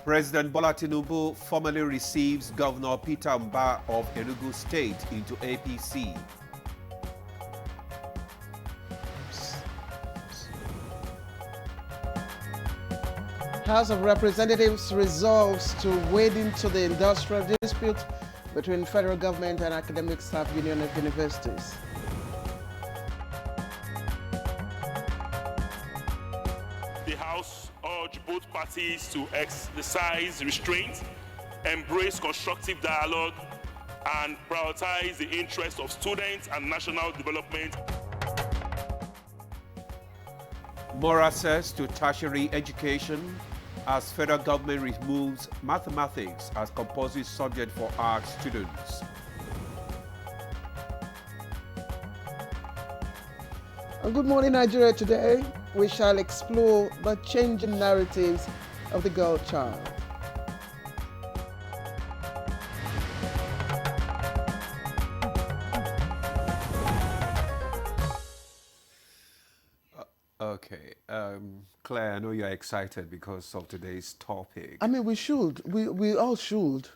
President Bola Tinubu formally receives Governor Peter Mba of Enugu State into APC. House of Representatives resolves to wade into the industrial dispute between federal government and academic staff union of universities. The House urged both parties to exercise restraint, embrace constructive dialogue, and prioritize the interests of students and national development. More access to tertiary education as federal government removes mathematics as compulsory subject for arts students. On Good Morning Nigeria today, we shall explore the changing narratives of the girl child. Okay, Claire, I know you're excited because of today's topic. I mean, we should. We all should.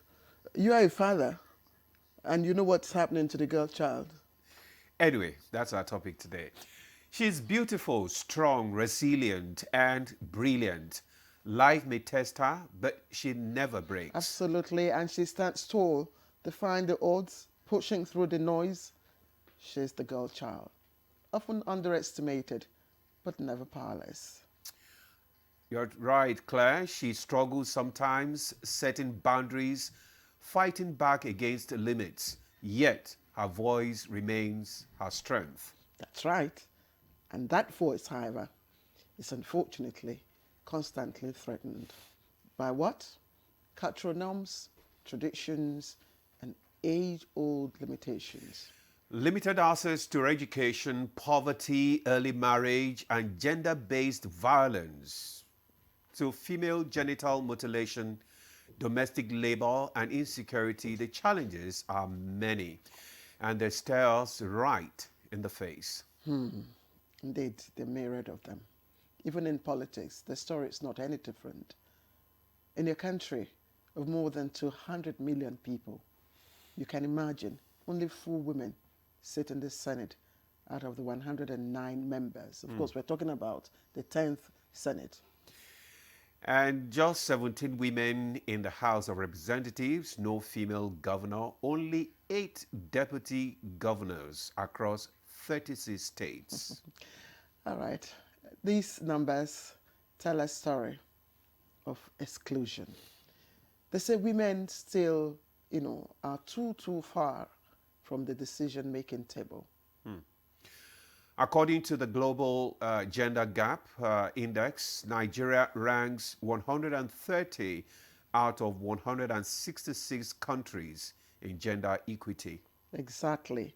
You are a father, and you know what's happening to the girl child. Anyway, that's our topic today. She's beautiful, strong, resilient, and brilliant. Life may test her, but she never breaks. Absolutely, and she stands tall, defying the odds, pushing through the noise. She's the girl child, often underestimated, but never powerless. You're right, Claire. She struggles sometimes, setting boundaries, fighting back against limits. Yet, her voice remains her strength. That's right. And that voice, however, is unfortunately constantly threatened. By what? Cultural norms, traditions, and age-old limitations. Limited access to education, poverty, early marriage, and gender-based violence, to female genital mutilation, domestic labor, and insecurity, the challenges are many, and they stare us right in the face. Indeed, the myriad of them. Even in politics, the story is not any different. In a country of more than 200 million people, you can imagine only 4 women sit in the Senate out of the 109 members. Of course, we're talking about the 10th Senate. And just 17 women in the House of Representatives, no female governor, only 8 deputy governors across 36 states. All right. These numbers tell a story of exclusion. They say women still, are too far from the decision-making table. According to the Global Gender Gap Index, Nigeria ranks 130 out of 166 countries in gender equity. Exactly.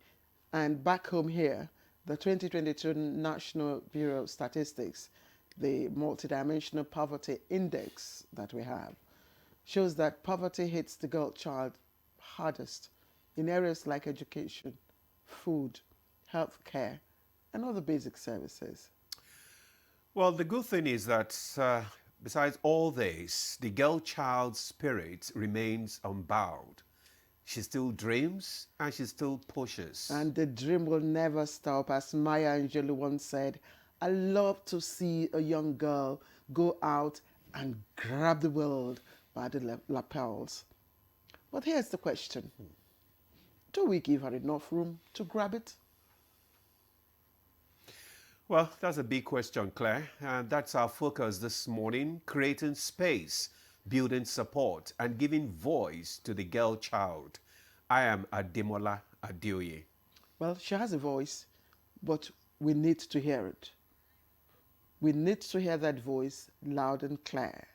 And back home here, the 2022 National Bureau of Statistics, the multidimensional poverty index that we have, shows that poverty hits the girl child hardest in areas like education, food, health care, and other basic services. Well, the good thing is that besides all this, the girl child's spirit remains unbowed. She still dreams and she still pushes. And the dream will never stop. As Maya Angelou once said, I love to see a young girl go out and grab the world by the lapels. But here's the question. Do we give her enough room to grab it? Well, that's a big question, Claire. And that's our focus this morning, creating space, building support, and giving voice to the girl child. I am Ademola Adeoye. Well, she has a voice, but we need to hear it. We need to hear that voice loud and clear.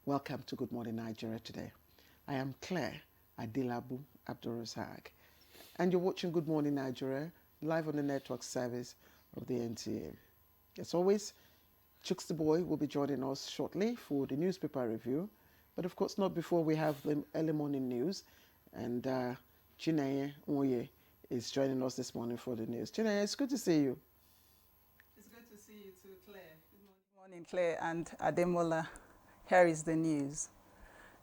Welcome to Good Morning Nigeria today. I am Claire Adilabu Abdulrazak, and you're watching Good Morning Nigeria live on the network service of the NTA. As always, Chooks the Boy will be joining us shortly for the newspaper review, but of course not before we have the early morning news, and Chineye Oye is joining us this morning for the news. Chineye, it's good to see you. It's good to see you too, Claire. Good morning, Claire and Ademola. Here is the news.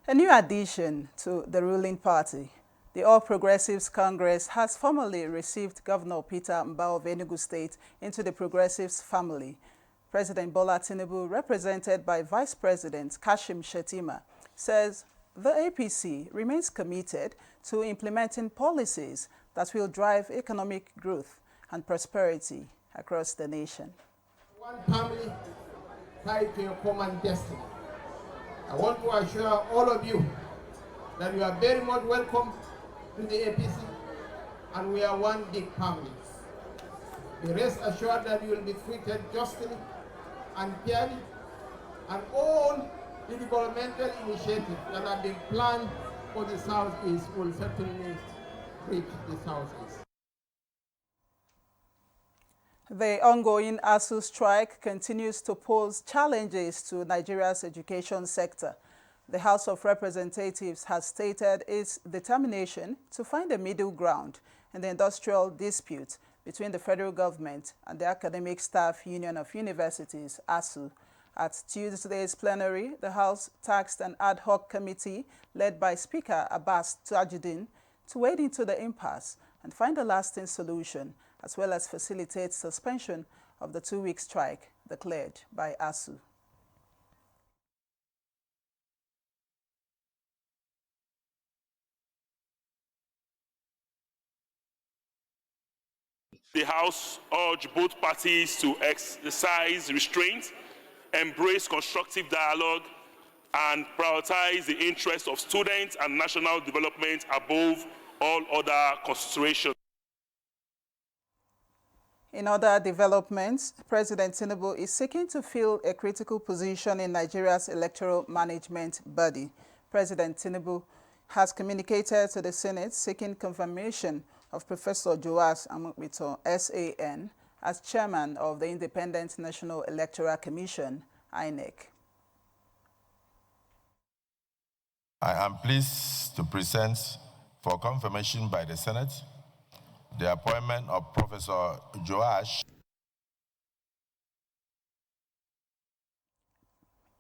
A new addition to the ruling party. The All Progressives Congress has formally received Governor Peter Mbah of Enugu State into the Progressives family. President Bola Tinubu, represented by Vice President Kashim Shettima, says the APC remains committed to implementing policies that will drive economic growth and prosperity across the nation. One family tied to a common destiny. I want to assure all of you that you are very much welcome to the APC, and we are one big family. Be rest assured that you will be treated justly and fairly, and all the developmental initiatives that have been planned for the Southeast will certainly reach the Southeast. The ongoing ASU strike continues to pose challenges to Nigeria's education sector. The House of Representatives has stated its determination to find a middle ground in the industrial dispute between the federal government and the Academic Staff Union of Universities, ASU. At Tuesday's plenary, the House tasked an ad hoc committee led by Speaker Abbas Tajuddin to wade into the impasse and find a lasting solution, as well as facilitate suspension of the 2-week strike declared by ASU. The House urged both parties to exercise restraint, embrace constructive dialogue, and prioritize the interests of students and national development above all other considerations. In other developments, President Tinubu is seeking to fill a critical position in Nigeria's electoral management body. President Tinubu has communicated to the Senate seeking confirmation of Professor Joas Amokbito, SAN, as chairman of the Independent National Electoral Commission, INEC. I am pleased to present for confirmation by the Senate the appointment of Professor Joash.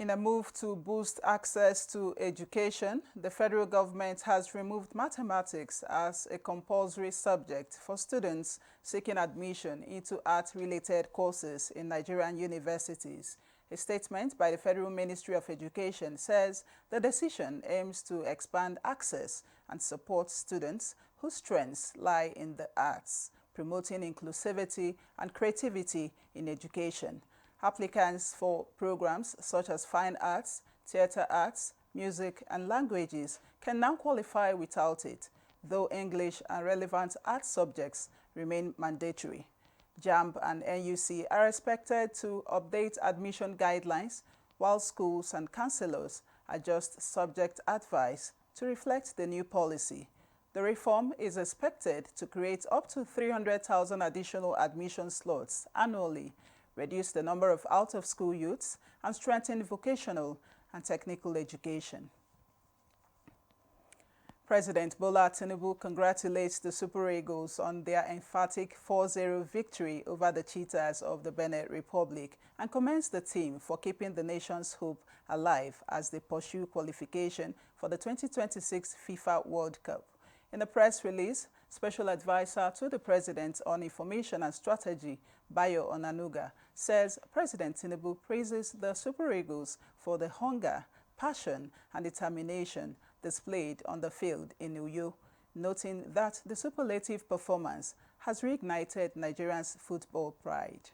In a move to boost access to education, the federal government has removed mathematics as a compulsory subject for students seeking admission into art-related courses in Nigerian universities. A statement by the Federal Ministry of Education says the decision aims to expand access and support students whose strengths lie in the arts, promoting inclusivity and creativity in education. Applicants for programs such as fine arts, theater arts, music, and languages can now qualify without it, though English and relevant art subjects remain mandatory. JAMB and NUC are expected to update admission guidelines, while schools and counselors adjust subject advice to reflect the new policy. The reform is expected to create up to 300,000 additional admission slots annually, reduce the number of out-of-school youths, and strengthen vocational and technical education. President Bola Tinubu congratulates the Super Eagles on their emphatic 4-0 victory over the Cheetahs of the Benin Republic and commends the team for keeping the nation's hope alive as they pursue qualification for the 2026 FIFA World Cup. In a press release, Special Advisor to the President on Information and Strategy, Bayo Onanuga, says President Tinubu praises the Super Eagles for the hunger, passion, and determination displayed on the field in Uyo, noting that the superlative performance has reignited Nigerians' football pride.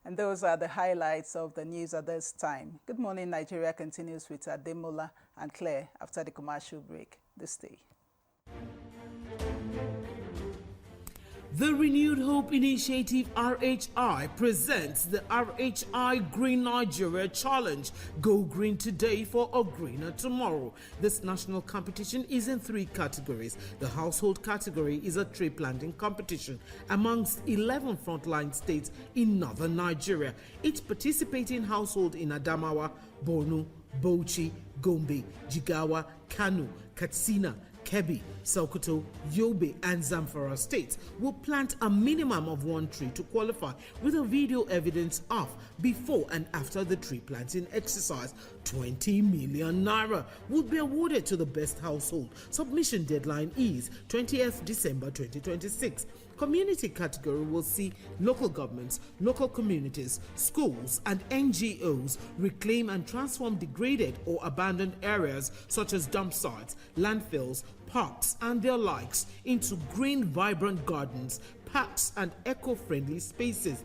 And those are the highlights of the news at this time. Good Morning Nigeria continues with Ademola and Claire after the commercial break. This day. The Renewed Hope Initiative RHI presents the RHI Green Nigeria Challenge. Go green today for a greener tomorrow. This national competition is in 3 categories. The household category is a tree planting competition amongst 11 frontline states in northern Nigeria. Each participating household in Adamawa, Borno, Bauchi, Gombe, Jigawa, Kano, Katsina, Kebbi, Sokoto, Yobe, and Zamfara states will plant a minimum of 1 tree to qualify, with a video evidence of before and after the tree planting exercise. 20 million naira would be awarded to the best household. Submission deadline is 20th December 2026. Community category will see local governments, local communities, schools, and NGOs reclaim and transform degraded or abandoned areas such as dump sites, landfills, parks, and their likes into green, vibrant gardens, parks, and eco-friendly spaces.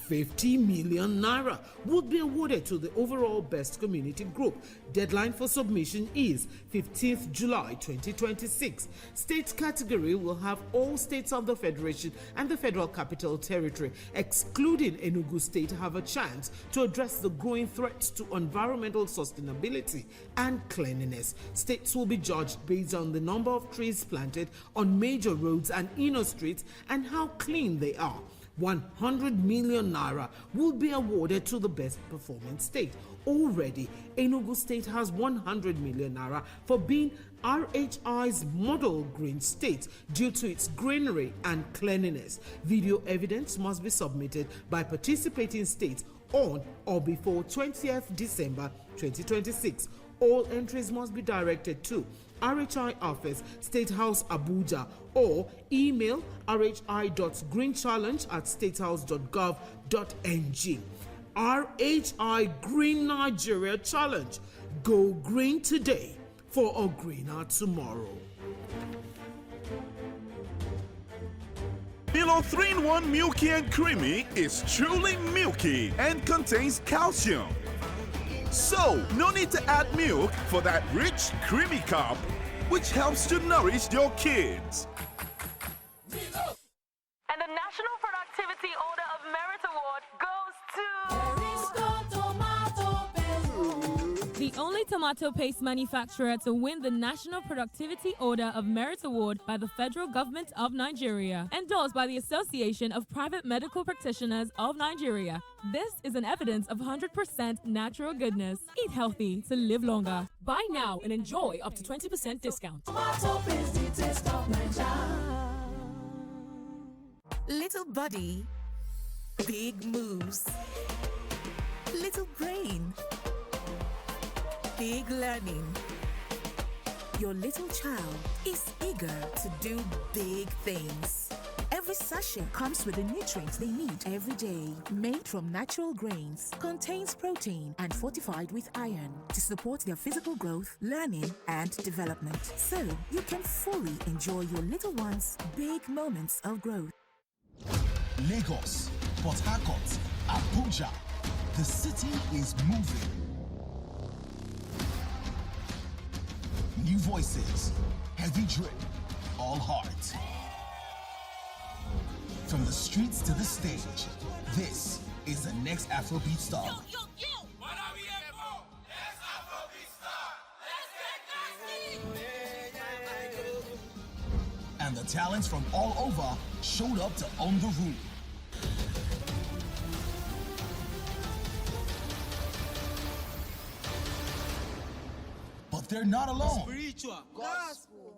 50 million naira would be awarded to the overall best community group. Deadline for submission is 15th July 2026. State category will have all states of the Federation and the Federal Capital Territory, excluding Enugu State, have a chance to address the growing threats to environmental sustainability and cleanliness. States will be judged based on the number of trees planted on major roads and inner streets and how clean they are. 100 million naira will be awarded to the best performing state. Already, Enugu State has 100 million naira for being RHI's model green state due to its greenery and cleanliness. Video evidence must be submitted by participating states on or before 20th December 2026. All entries must be directed to RHI Office, State House, Abuja, or email rhi.greenchallenge@statehouse.gov.ng. RHI Green Nigeria Challenge. Go green today for a greener tomorrow. Milo 3-in-1 Milky and Creamy is truly milky and contains calcium. So, no need to add milk for that rich, creamy cup, which helps to nourish your kids. And the National Productivity Order of Merit Award goes to... The only tomato paste manufacturer to win the National Productivity Order of Merit Award by the Federal Government of Nigeria, endorsed by the Association of Private Medical Practitioners of Nigeria. This is an evidence of 100% natural goodness. Eat healthy to live longer. Buy now and enjoy up to 20% discount. Little body, big moves. Little brain, big learning. Your little child is eager to do big things. Every sachet comes with the nutrients they need every day. Made from natural grains, contains protein and fortified with iron to support their physical growth, learning, and development. So you can fully enjoy your little one's big moments of growth. Lagos, Port Harcourt, Abuja. The city is moving. New voices, heavy drip, all heart. From the streets to the stage, this is the next Afrobeat star. Yo! What are we here for? Let's Afrobeat star! Let's get nasty! And the talents from all over showed up to own the room. But they're not alone. Spiritual. Gospel.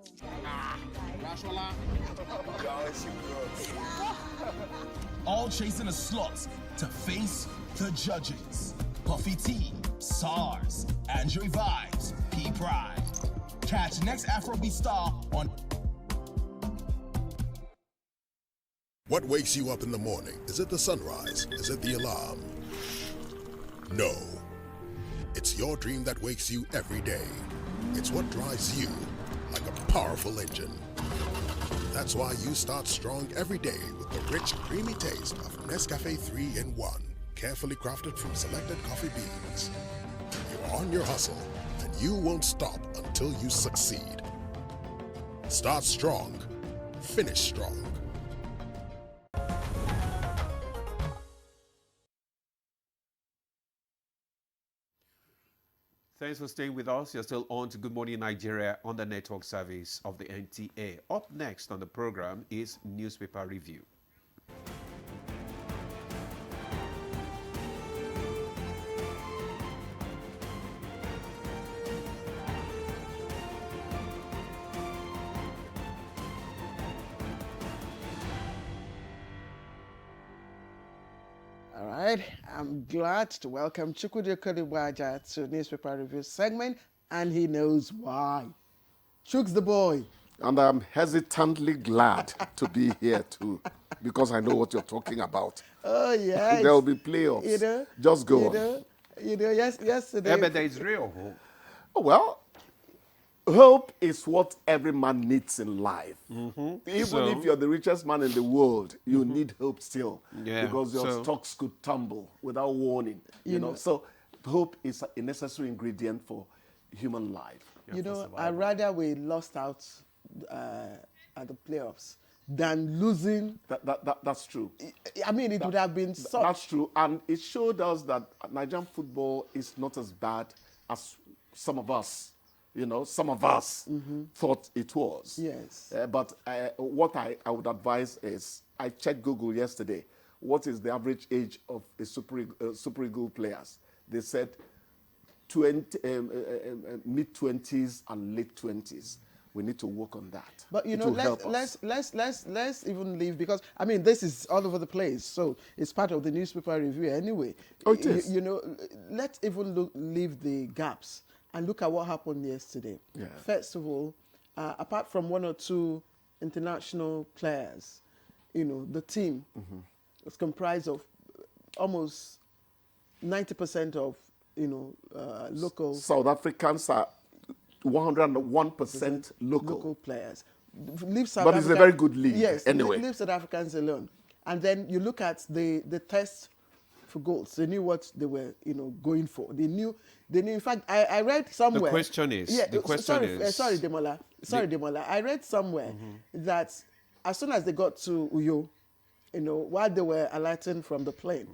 All chasing a slot to face the judges. Puffy T, SARS, Andre Vibes, P Pride. Catch next Afrobeat star on. What wakes you up in the morning? Is it the sunrise? Is it the alarm? No. It's your dream that wakes you every day. It's what drives you like a powerful engine. That's why you start strong every day with the rich, creamy taste of Nescafe 3-in-1, carefully crafted from selected coffee beans. You're on your hustle, and you won't stop until you succeed. Start strong, finish strong. Thanks for staying with us. You're still on to Good Morning Nigeria on the network service of the NTA. Up next on the program is Newspaper Review. right, I'm glad to welcome Chukwudi Okodiwaja to Newspaper Review segment, and he knows why. Chooks the boy. And I'm hesitantly glad to be here too, because I know what you're talking about. Oh, yes. There will be playoffs. You know, just go on. Yesterday. Yeah, but there is real hope. Oh, well, hope is what every man needs in life. Even if you're the richest man in the world, you need hope still. Yeah, because your stocks could tumble without warning. You know, so hope is a necessary ingredient for human life. You know, I'd rather we lost out at the playoffs than losing. That's true. I mean, it would have been such. That's true. And it showed us that Nigerian football is not as bad as some of us, thought it was. Yes. But what I would advise is, I checked Google yesterday. What is the average age of a Super Eagle players? They said mid-20s and late 20s. We need to work on that. But you know, let's even leave, because I mean this is all over the place. So it's part of the newspaper review anyway. Oh, it is. You know, let's even leave the gaps and look at what happened yesterday. Yeah. First of all, apart from one or two international players, you know, the team was comprised of almost 90% of local. South Africans are 101% local players. Leave South but it's a very good league. Yes, anyway. Leave South Africans alone. And then you look at the test for goals. They knew what they were, going for. They knew. In fact, I read somewhere. The question is. Sorry, Demola. I read somewhere that as soon as they got to Uyo, while they were alighting from the plane,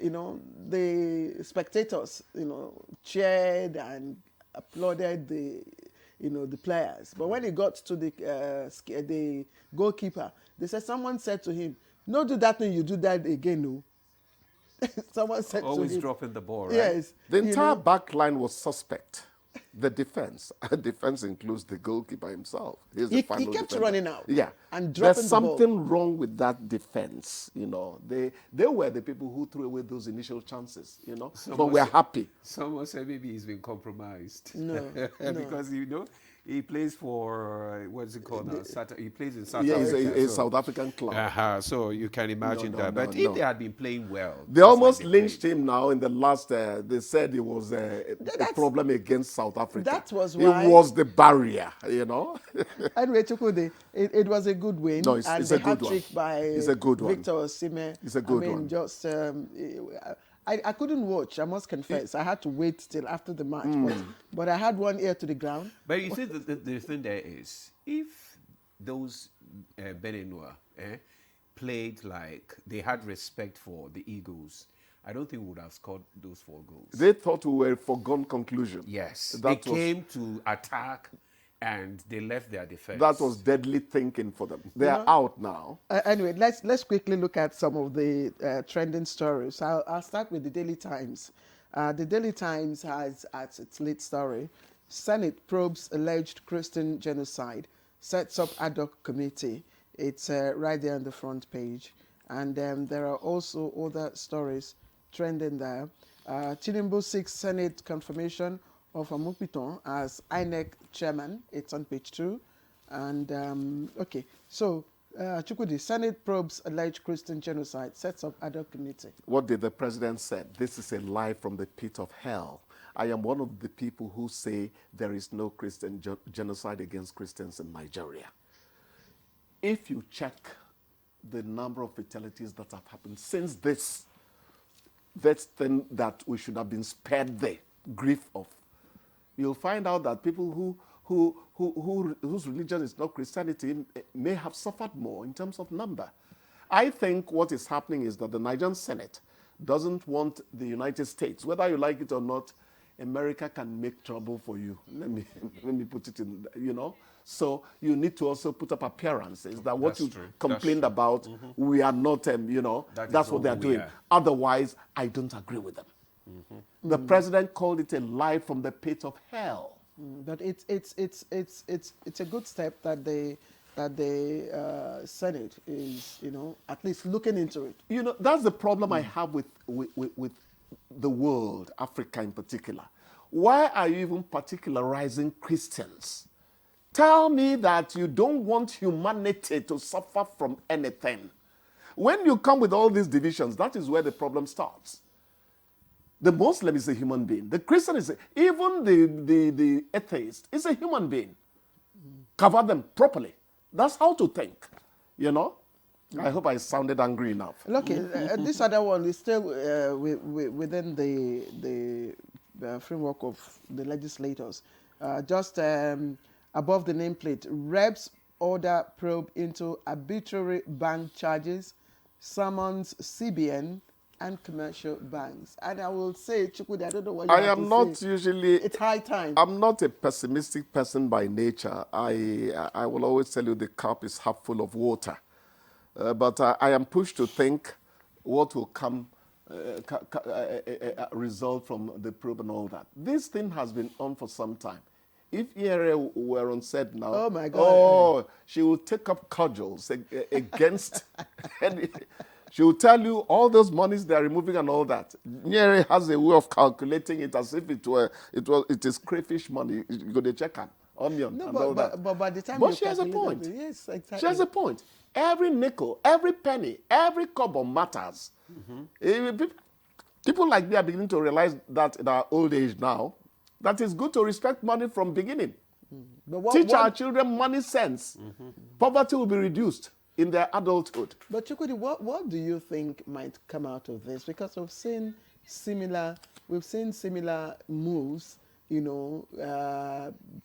the spectators, cheered and applauded the players. But when he got to the goalkeeper, they said, someone said to him, "No, do that thing, you do that again, no." Someone said always to him, dropping the ball, right? Yes. The entire back line was suspect. The defense includes the goalkeeper himself. He kept running out. Yeah. And dropping There's the something ball. wrong with that defense. They were the people who threw away those initial chances, but we're happy. Someone said maybe he's been compromised. No. Because, he plays for, what's it called now? He plays in South Africa. Africa. He's a South African club. So you can imagine that. But if they had been playing well. They almost lynched him now in the last, they said it was a problem against South Africa. That was why. It was the barrier, Anyway, Chukwudi, it was a good win. No, it's a good one. Hat-trick by Victor Osimhen. It's a good one. Just, I couldn't watch, I must confess. I had to wait till after the match. But I had one ear to the ground. But you see, the thing there is, if those Beninois played like they had respect for the Eagles, I don't think we would have scored those 4 goals. They thought we were a foregone conclusion. Yes. They came to attack and they left their defense. That was deadly thinking for them. They are out now. Anyway, let's quickly look at some of the trending stories. I'll start with the Daily Times. The Daily Times has at its lead story, Senate probes alleged Christian genocide, sets up ad hoc committee. It's right there on the front page. And there are also other stories trending there. Tinubu seeks Senate confirmation of Amupiton as INEC chairman. It's on page 2. And, okay, so Chukwudi, Senate probes alleged Christian genocide, sets up ad hoc committee. What did the president say? This is a lie from the pit of hell. I am one of the people who say there is no Christian genocide against Christians in Nigeria. If you check the number of fatalities that have happened since this thing that we should have been spared the grief of, you'll find out that people whose religion is not Christianity may have suffered more in terms of number. I think what is happening is that the Nigerian Senate doesn't want the United States, whether you like it or not. America can make trouble for you. Let me put it in, So you need to also put up appearances that what you complained about, we are not, that's what they are doing. Otherwise, I don't agree with them. The president called it a lie from the pit of hell. But it's a good step that the Senate is, at least looking into it. That's the problem I have with with the world, Africa in particular? Why are you even particularizing Christians? Tell me that you don't want humanity to suffer from anything. When you come with all these divisions, that is where the problem starts. The Muslim is a human being. The Christian is even the atheist is a human being. Cover them properly. That's how to think, you know? I hope I sounded angry enough. Look, this other one is still within the framework of the legislators. Just above the nameplate, reps order probe into arbitrary bank charges, summons CBN and commercial banks. And I will say, Chukwudi, I don't know what you I have am to not say. usually... It's high time. I'm not a pessimistic person by nature. I will always tell you the cup is half full of water. But I am pushed to think what will come, result from the probe and all that. This thing has been on for some time. If ERA were on set now, oh my God, oh, she will take up cudgels against... She will tell you all those monies they are removing and all that. Nyeri has a way of calculating it as if it is crayfish money. You go to check on onion and all that. But by the time she has a point. Yes, exactly. She has a point. Every nickel, every penny, every kobo matters. People like me are beginning to realize that in our old age now, that it's good to respect money from beginning. Teach our children money sense. Poverty will be reduced in their adulthood. But Chukwudi, what do you think might come out of this? Because we've seen similar moves, you know,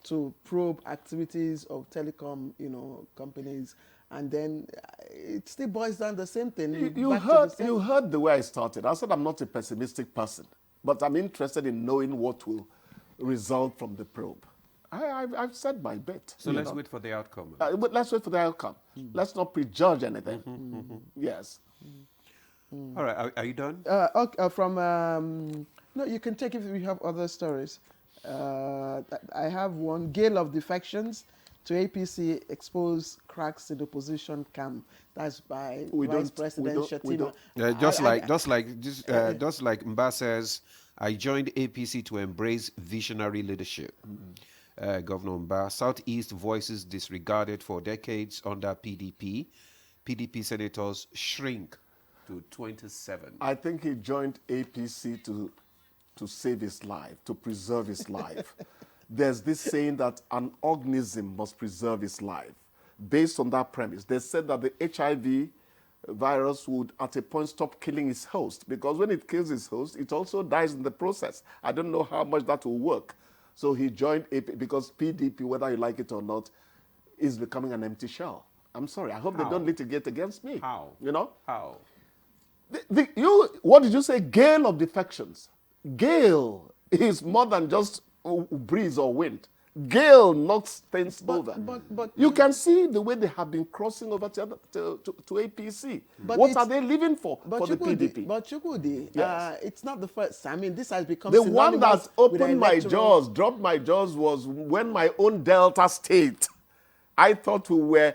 to probe activities of telecom, you know, companies, and then it still boils down the same thing. You heard the way I started. I said I'm not a pessimistic person, but I'm interested in knowing what will result from the probe. I've said my bit. So let's wait for the outcome. But let's wait for the outcome. Let's not prejudge anything. Yes. All right. Are you done? Okay, no, you can take if you have other stories. I have one. Gale of defections to APC expose cracks in the opposition camp. That's by Vice President Shatima. Just like Mba says, I joined APC to embrace visionary leadership. Governor Mba, Southeast voices disregarded for decades under PDP. PDP senators shrink to 27. I think he joined APC to save his life, to preserve his life. There's this saying that an organism must preserve its life. Based on that premise, they said that the HIV virus would at a point stop killing its host, because when it kills its host, it also dies in the process. I don't know how much that will work. So he joined AP because PDP, whether you like it or not, is becoming an empty shell. I'm sorry. I hope they don't litigate against me. How? You know? How? What did you say? Gale of defections. Gale is more than just breeze or wind. Gale knocks things over. But you can see the way they have been crossing over to APC. What are they living for the PDP? But Chukwudi, yes. It's not the first. I mean, this has become the one that opened my jaws, dropped my jaws, was when my own Delta State, I thought we were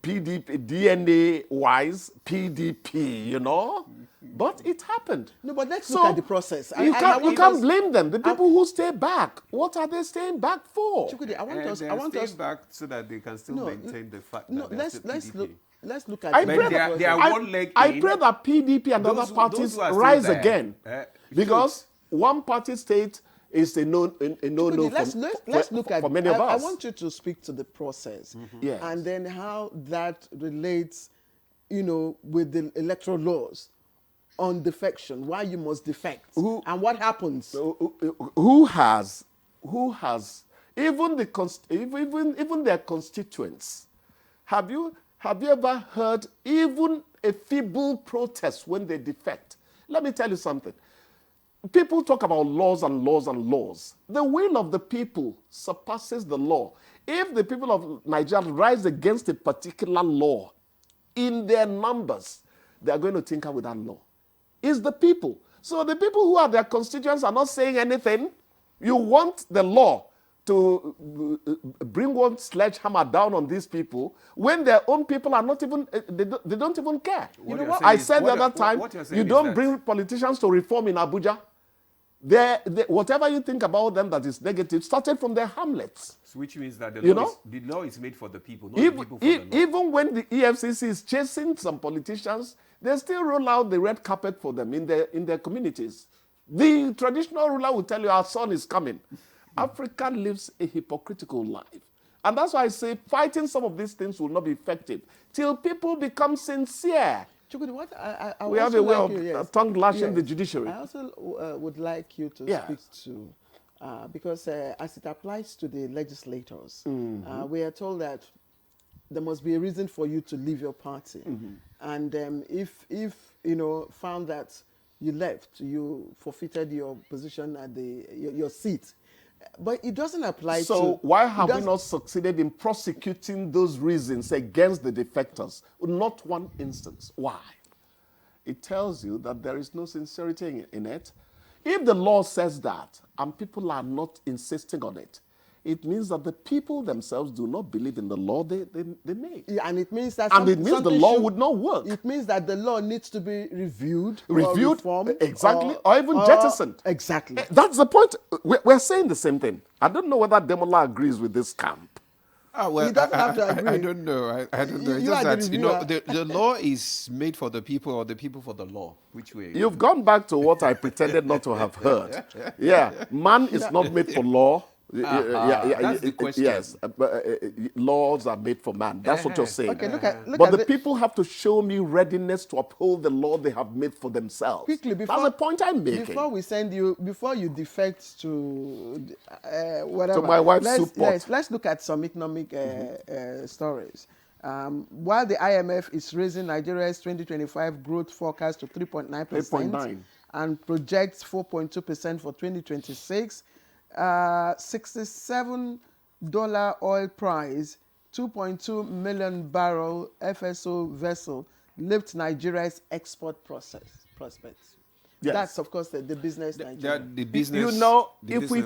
PDP, DNA-wise, PDP, you know? But it happened. No, but let's look at the process. You can't blame them. The people who stay back, what are they staying back for? Chukwudi, I want us back so that they can still maintain the fact that let's look at I pray that PDP and other parties rise again. Because one party state is a no let's look at for many of us. I want you to speak to the process. Yes. And then how that relates, you know, with the electoral laws on defection, why you must defect, and what happens. Who has even their constituents? Have you ever heard even a feeble protest when they defect? Let me tell you something. People talk about laws and laws and laws. The will of the people surpasses the law. If the people of Nigeria rise against a particular law in their numbers, they are going to tinker with that law. It's the people. So the people who are their constituents are not saying anything. You want the law to bring one sledgehammer down on these people when their own people are not even, they don't even care. You know what? I said the other time, you don't bring politicians to reform in Abuja. Whatever you think about them that is negative started from their hamlets. Which means that the law is made for the people, not Even, the people for the law. Even when the EFCC is chasing some politicians, they still roll out the red carpet for them in their communities. The traditional ruler will tell you, our son is coming. Africa lives a hypocritical life. And that's why I say fighting some of these things will not be effective till people become sincere. Chukudi, what I we have a way of tongue-lashing the judiciary. I also would like you to speak to, because as it applies to the legislators, we are told that there must be a reason for you to leave your party. And if found that you left, you forfeited your position at your seat. But it doesn't apply to... So why have we not succeeded in prosecuting those reasons against the defectors? Not one instance. Why? It tells you that there is no sincerity in it. If the law says that, and people are not insisting on it, it means that the people themselves do not believe in the law they made. Yeah, and it means that the law would not work. It means that the law needs to be reviewed, reformed, exactly, or even jettisoned. Exactly. That's the point. We're saying the same thing. I don't know whether Demola agrees with this camp. Well, he doesn't have to agree. I don't know. I don't know. It's just that, the law is made for the people or the people for the law. Which way? You've gone back to what I pretended not to have heard. Yeah, man is not made for law. That's the question. Yes, laws are made for man. That's what you're saying. Okay, look but at the people have to show me readiness to uphold the law they have made for themselves. Quickly, that's the point I'm making. Before you defect to whatever. To my wife's soup pot. Yes, let's look at some economic stories. While the IMF is raising Nigeria's 2025 growth forecast to 3.9% and projects 4.2% for 2026. $67 oil price, 2.2 million barrel FSO vessel lifts Nigeria's export prospects. Yes. That's of course the business Nigeria. The business. You know, if we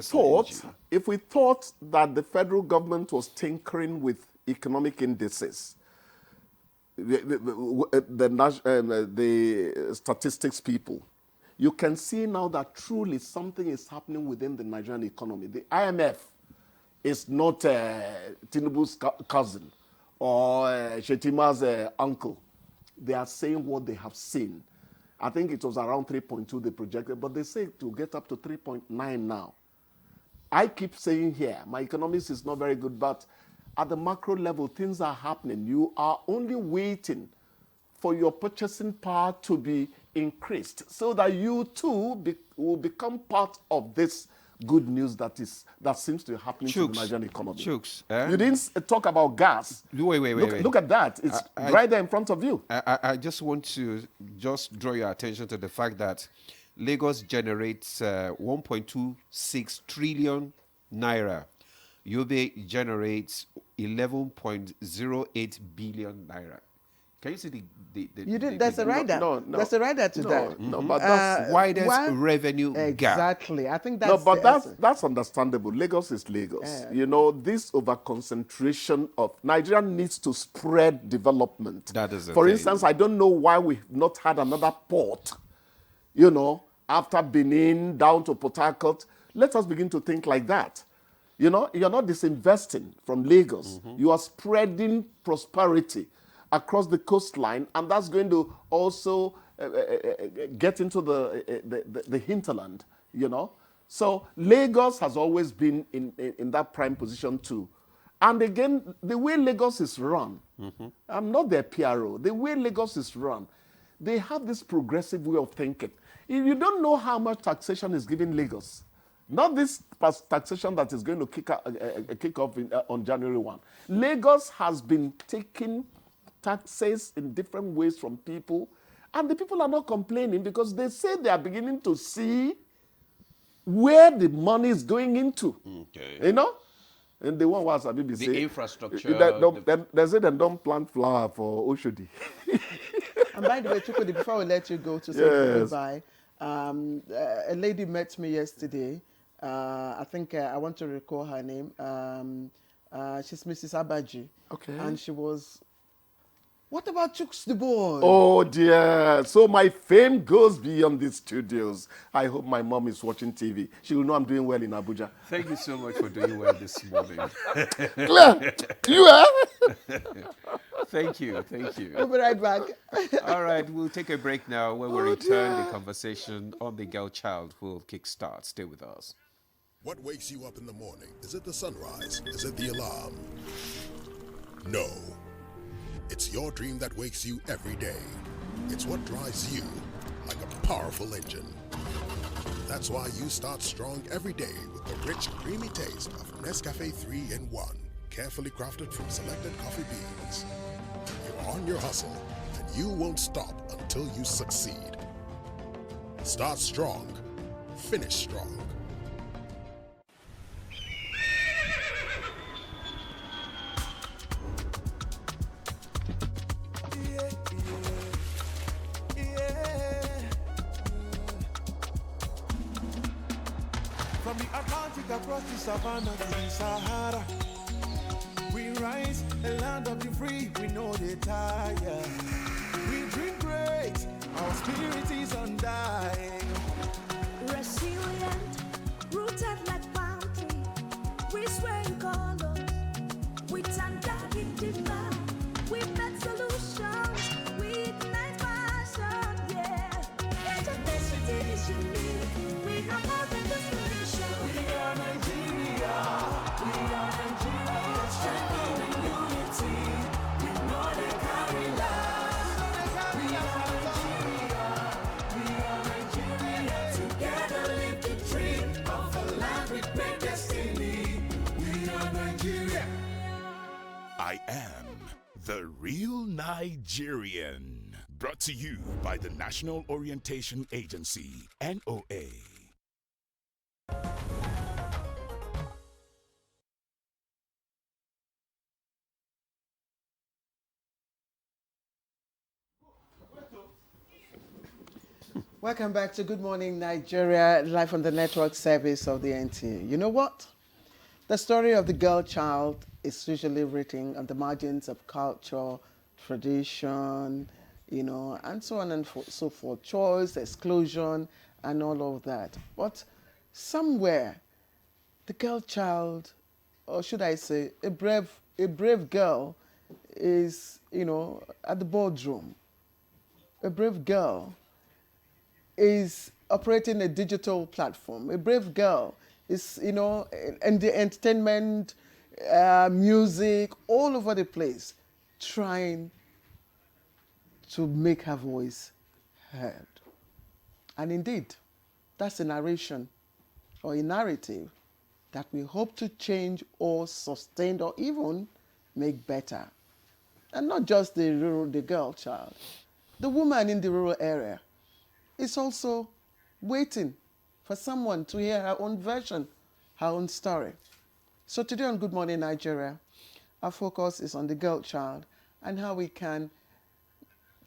thought that the federal government was tinkering with economic indices, the statistics people, you can see now that truly something is happening within the Nigerian economy. The IMF is not Tinubu's cousin or Shetima's uncle. They are saying what they have seen. I think it was around 3.2 they projected, but they say to get up to 3.9 now. I keep saying here, my economics is not very good, but at the macro level, things are happening. You are only waiting for your purchasing power to be increased so that you too will become part of this good news that seems to be happening to the Nigerian economy. You didn't talk about gas. Wait. Look at that. It's right there in front of you. I just want to draw your attention to the fact that Lagos generates 1.26 trillion naira. Yobe generates 11.08 billion naira. Can you see there's a rider. No. There's a rider to that. No, but that's widest revenue gap. Exactly. I think that's that's understandable. Lagos is Lagos. Yeah. You know, this over-concentration of Nigeria needs to spread development. That is For instance, I don't know why we've not had another port, you know, after Benin down to Port Harcourt. Let us begin to think like that. You know, you're not disinvesting from Lagos. You are spreading prosperity across the coastline, and that's going to also get into the hinterland, you know. So Lagos has always been in that prime position too. And again, the way Lagos is run, I'm not their PRO, the way Lagos is run, they have this progressive way of thinking. If you don't know how much taxation is given Lagos, not this taxation that is going to kick off on January 1. Lagos has been taking taxes in different ways from people, and the people are not complaining because they say they are beginning to see where the money is going into. Okay. You know? And the one was BBC. The infrastructure. They say they don't plant flower for Oshodi. And by the way, Chukudi, before we let you go to say goodbye, a lady met me yesterday I think I want to recall her name. She's Mrs. Abaji. Okay. And she was... What about Chooks the boy? Oh dear. So my fame goes beyond the studios. I hope my mom is watching TV. She will know I'm doing well in Abuja. Thank you so much for doing well this morning. Claire, you are? Thank you. We'll be right back. All right, we'll take a break now. When we return, the conversation on the girl child will kickstart. Stay with us. What wakes you up in the morning? Is it the sunrise? Is it the alarm? No. It's your dream that wakes you every day. It's what drives you like a powerful engine. That's why you start strong every day with the rich, creamy taste of Nescafe 3-in-1, carefully crafted from selected coffee beans. You're on your hustle, and you won't stop until you succeed. Start strong. Finish strong. From the Atlantic across the savannah to the Sahara, we rise, a land of the free, we know they tire. We dream great, our spirit is undying. Resilient, rooted like palm tree, we swear in colors, we stand back in demand, we make solutions, we ignite passion, yeah. Diversity is unique, we have more than the solution. We are Nigeria, strengthening unity, we know they carry life. We are Nigeria, together live the dream of a land with great destiny. We are Nigeria. I am the real Nigerian. Brought to you by the National Orientation Agency, NOA. Welcome back to Good Morning Nigeria, live on the network service of the NTA. You know what? The story of the girl child is usually written on the margins of culture, tradition, and so on and so forth. Choice, exclusion, and all of that. But somewhere, the girl child, or should I say, a brave girl is, at the boardroom. A brave girl is operating a digital platform. A brave girl is, in the entertainment, music, all over the place, trying to make her voice heard. And indeed, that's a narration or a narrative that we hope to change or sustain or even make better. And not just the girl child. The woman in the rural area is also waiting for someone to hear her own version, her own story. So today on Good Morning Nigeria, our focus is on the girl child and how we can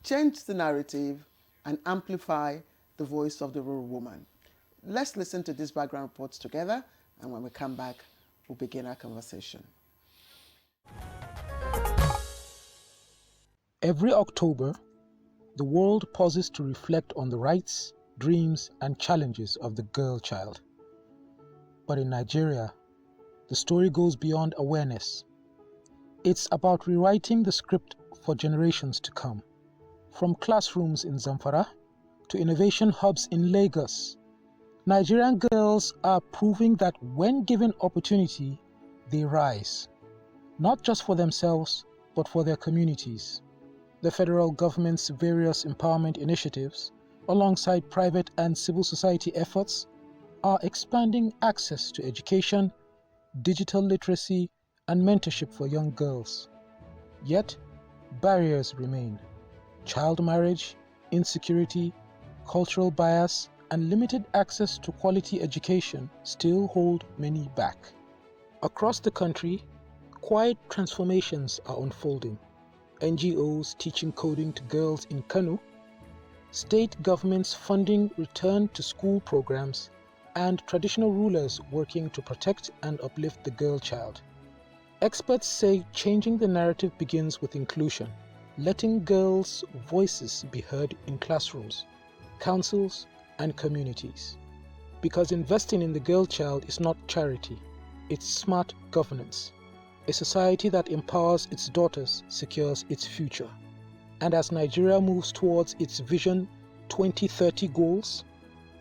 change the narrative and amplify the voice of the rural woman. Let's listen to these background reports together, and when we come back, we'll begin our conversation. Every October, the world pauses to reflect on the rights, dreams, and challenges of the girl child. But in Nigeria, the story goes beyond awareness. It's about rewriting the script for generations to come. From classrooms in Zamfara to innovation hubs in Lagos, Nigerian girls are proving that when given opportunity, they rise. Not just for themselves, but for their communities. The federal government's various empowerment initiatives, alongside private and civil society efforts, are expanding access to education, digital literacy, and mentorship for young girls. Yet, barriers remain. Child marriage, insecurity, cultural bias, and limited access to quality education still hold many back. Across the country, quiet transformations are unfolding. NGOs teaching coding to girls in Kano, state governments funding return to school programs, and traditional rulers working to protect and uplift the girl child. Experts say changing the narrative begins with inclusion, letting girls' voices be heard in classrooms, councils, and communities. Because investing in the girl child is not charity, it's smart governance. A society that empowers its daughters secures its future. And as Nigeria moves towards its Vision 2030 goals,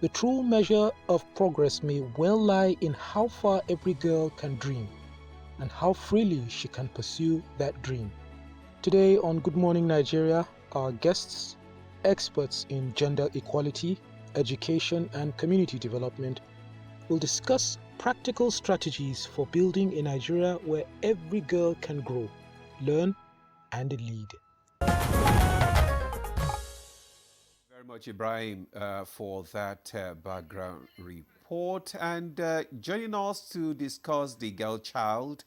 the true measure of progress may well lie in how far every girl can dream and how freely she can pursue that dream. Today on Good Morning Nigeria, our guests, experts in gender equality, education and community development, will discuss practical strategies for building a Nigeria where every girl can grow, learn and lead. Very much, Ibrahim, for that background report. And joining us to discuss the girl child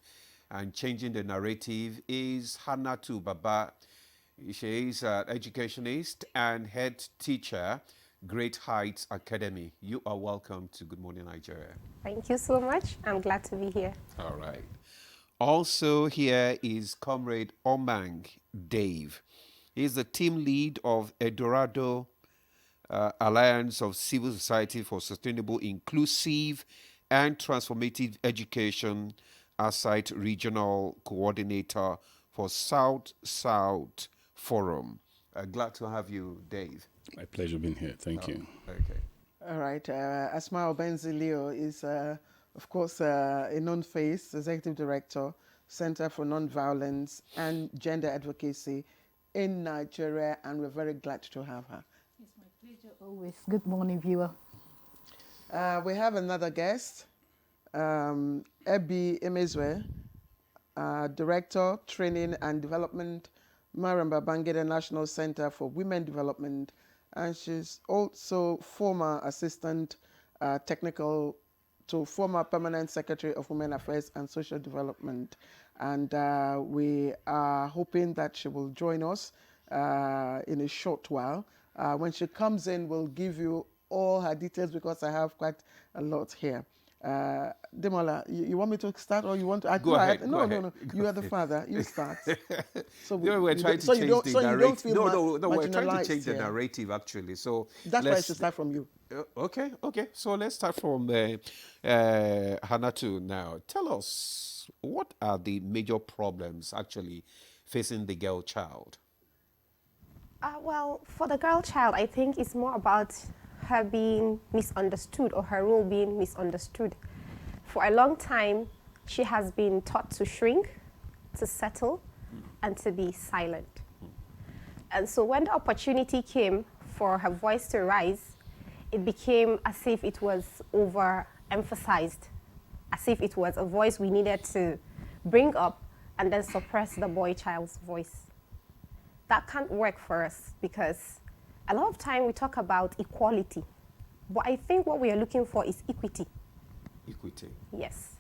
and changing the narrative is Hannatu Baba. She is an educationist and head teacher, Great Heights Academy. You are welcome to Good Morning Nigeria. Thank you so much. I'm glad to be here. All right. Also here is Comrade Omang Dave. He's the team lead of Eldorado Alliance of Civil Society for Sustainable, Inclusive, and Transformative Education, ASITE Regional Coordinator for South-South Forum. Glad to have you, Dave. My pleasure being here. Thank you. Okay. All right. Asma Obenzilio is, of course, a known face, Executive Director, Center for Nonviolence and Gender Advocacy in Nigeria, and we're very glad to have her. It's my pleasure always. Good morning, viewer. We have another guest, Ebi Emezwe, Director, Training and Development, Maramba Bangida National Center for Women Development, and she's also former Assistant Technical to former Permanent Secretary of Women Affairs and Social Development. And we are hoping that she will join us in a short while. When she comes in, we'll give you all her details because I have quite a lot here. Demola, you want me to start or you want to? Go ahead. No. You are the father. You start. So we're trying to change the narrative. No, we're trying to change the narrative actually. So that's why I should start from you. Okay. So let's start from Hannatu now. Tell us, what are the major problems actually facing the girl child? Well, for the girl child, I think it's more about her being misunderstood or her role being misunderstood. For a long time, she has been taught to shrink, to settle, and to be silent. And so when the opportunity came for her voice to rise, it became as if it was overemphasized, as if it was a voice we needed to bring up and then suppress the boy child's voice. That can't work for us because a lot of time we talk about equality, but I think what we are looking for is equity. Equity? Yes.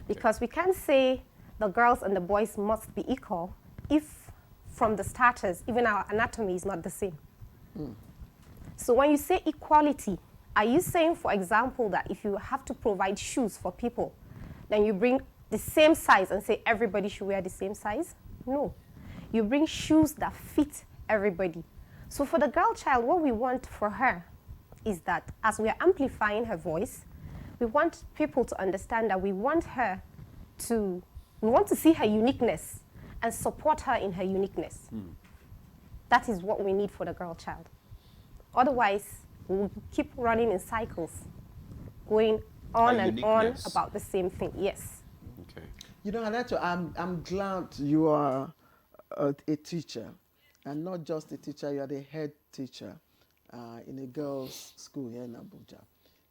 Because we can't say the girls and the boys must be equal if from the starters, even our anatomy is not the same. So when you say equality, are you saying, for example, that if you have to provide shoes for people, then you bring the same size and say everybody should wear the same size? No. You bring shoes that fit everybody. So for the girl child, what we want for her is that as we are amplifying her voice, we want people to understand that we want to see her uniqueness and support her in her uniqueness. That is what we need for the girl child. Otherwise, we'll keep running in cycles, going on and on about the same thing. Yes. Okay. You know, Hannatu, I'm glad you are a teacher. And not just a teacher, you are the head teacher in a girls' school here in Abuja.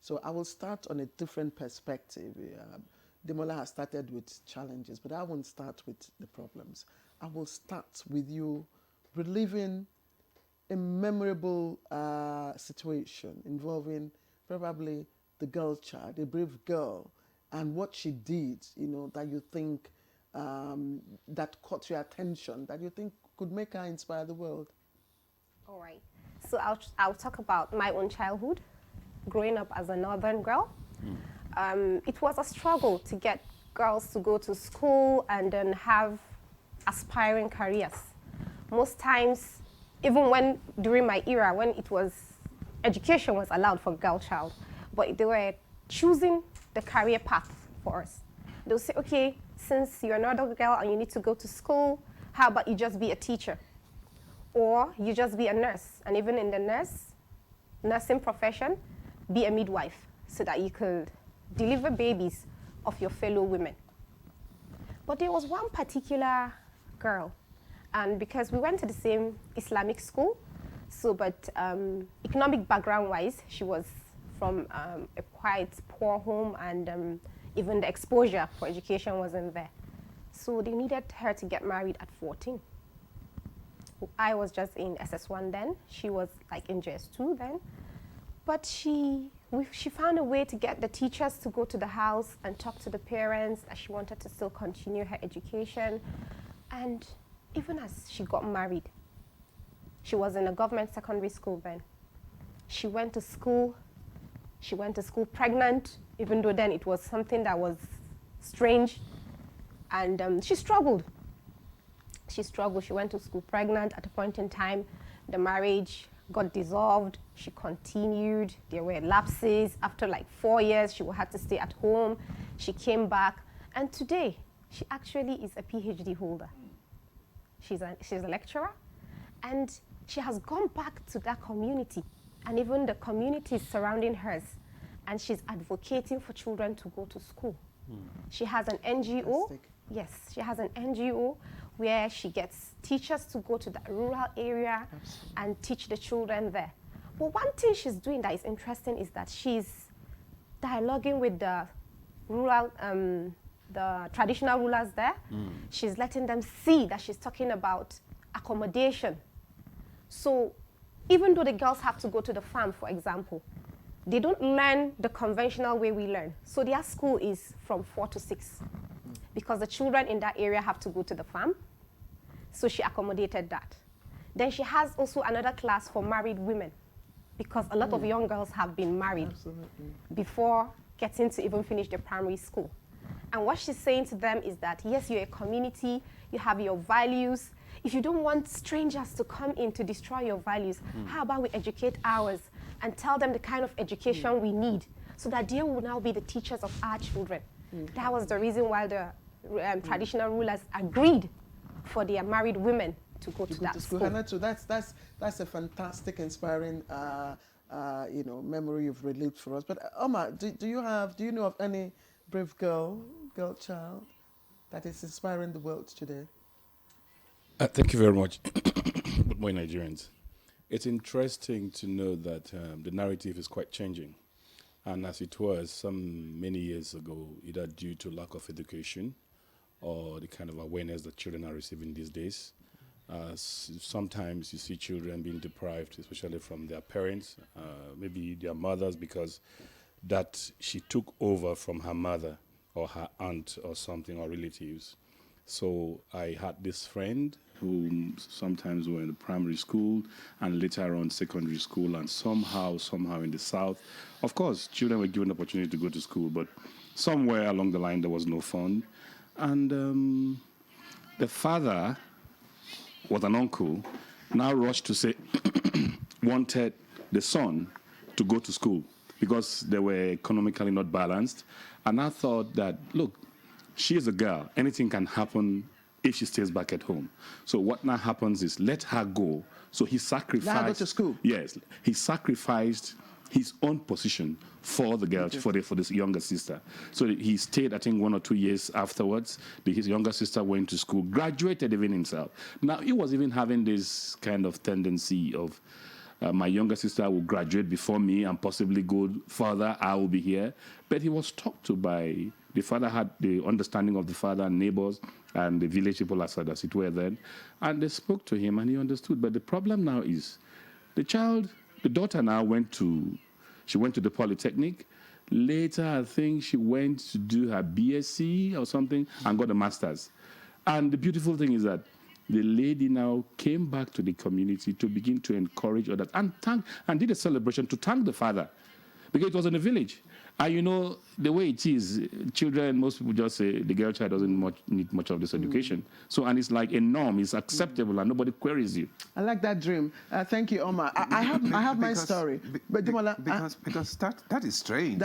So I will start on a different perspective. Demola has started with challenges, but I won't start with the problems. I will start with you reliving a memorable situation involving probably the girl child, a brave girl, and what she did, that you think that caught your attention, that you think could make her inspire the world. All right. So I'll talk about my own childhood, growing up as a northern girl. It was a struggle to get girls to go to school and then have aspiring careers. Most times, even when during my era, when it was education was allowed for girl child, but they were choosing the career path for us. They'll say, okay, since you're another girl and you need to go to school, how about you just be a teacher? Or you just be a nurse, and even in the nursing profession, be a midwife, so that you could deliver babies of your fellow women. But there was one particular girl, and because we went to the same Islamic school, so but economic background-wise, she was from a quite poor home, and even the exposure for education wasn't there. So they needed her to get married at 14. I was just in SS1 then. She was like in JS2 then. But she found a way to get the teachers to go to the house and talk to the parents that she wanted to still continue her education. And even as she got married, she was in a government secondary school then. She went to school pregnant, even though then it was something that was strange. And she struggled. She went to school pregnant. At a point in time, the marriage got dissolved. She continued. There were lapses. After like 4 years, she had to stay at home. She came back. And today, she actually is a PhD holder. She's a lecturer. And she has gone back to that community and even the communities surrounding hers. And she's advocating for children to go to school. She has an NGO. Fantastic. Yes, she has an NGO where she gets teachers to go to the rural area and teach the children there. But one thing she's doing that is interesting is that she's dialoguing with the rural, the traditional rulers there. She's letting them see that she's talking about accommodation. So even though the girls have to go to the farm, for example, they don't learn the conventional way we learn. So their school is from 4 to 6 because the children in that area have to go to the farm. So she accommodated that. Then she has also another class for married women because a lot of young girls have been married before getting to even finish their primary school. And what she's saying to them is that, yes, you're a community, you have your values. If you don't want strangers to come in to destroy your values, how about we educate ours and tell them the kind of education we need so that they will now be the teachers of our children. That was the reason why the traditional rulers agreed for their married women to go to that school. So that's a fantastic, inspiring, memory you've relived for us. But Omar, do you know of any brave girl child that is inspiring the world today? Thank you very much. Good morning, Nigerians. It's interesting to know that the narrative is quite changing. And as it was many years ago, either due to lack of education or the kind of awareness that children are receiving these days, sometimes you see children being deprived, especially from their parents, maybe their mothers, because that she took over from her mother or her aunt or something, or relatives. So I had this friend who sometimes were in the primary school and later on secondary school, and somehow in the South, of course, children were given the opportunity to go to school, but somewhere along the line there was no fund. And the father was an uncle, now rushed to say, wanted the son to go to school because they were economically not balanced. And I thought that, look, she is a girl. Anything can happen if she stays back at home. So what now happens is let her go. So he sacrificed. Let her go to school. Yes, he sacrificed his own position for the girl, for this younger sister. So he stayed, I think, 1 or 2 years afterwards. His younger sister went to school, graduated even himself. Now he was even having this kind of tendency of my younger sister will graduate before me and possibly go further. I will be here. But he was talked to by the father, had the understanding of the father and neighbors and the village people as it were then. And they spoke to him and he understood. But the problem now is the daughter now went to the Polytechnic. Later, I think she went to do her BSc or something and got a master's. And the beautiful thing is that the lady now came back to the community to begin to encourage others and did a celebration to thank the father because it was in a village. And you know, the way it is, children, most people just say the girl child doesn't need much of this education. So, and it's like a norm, it's acceptable, and nobody queries you. I like that dream. Thank you, Omar. I have my story. But Because that is strange.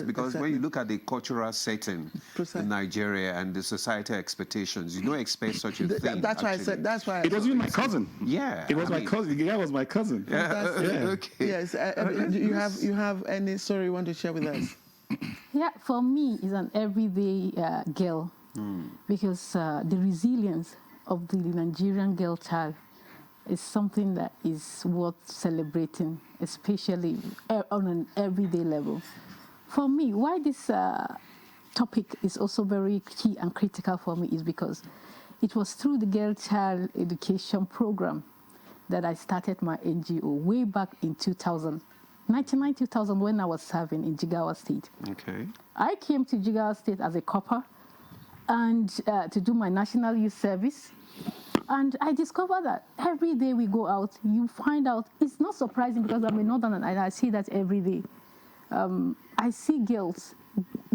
Because when you look at the cultural setting in Nigeria and the societal expectations, you don't expect such a thing. That's why I said. That's why it was even my cousin. Yeah, it was my cousin. The guy was my cousin. Yeah. Okay. Yes. You have any story you want to share with us? Yeah, for me, it's an everyday girl because the resilience of the Nigerian girl child is something that is worth celebrating, especially on an everyday level. For me, why this topic is also very key and critical for me is because it was through the girl child education program that I started my NGO way back in 2000. 1999-2000, when I was serving in Jigawa State. Okay. I came to Jigawa State as a copper and to do my national youth service. And I discovered that every day we go out, you find out, it's not surprising because I'm a northerner and I see that every day. I see girls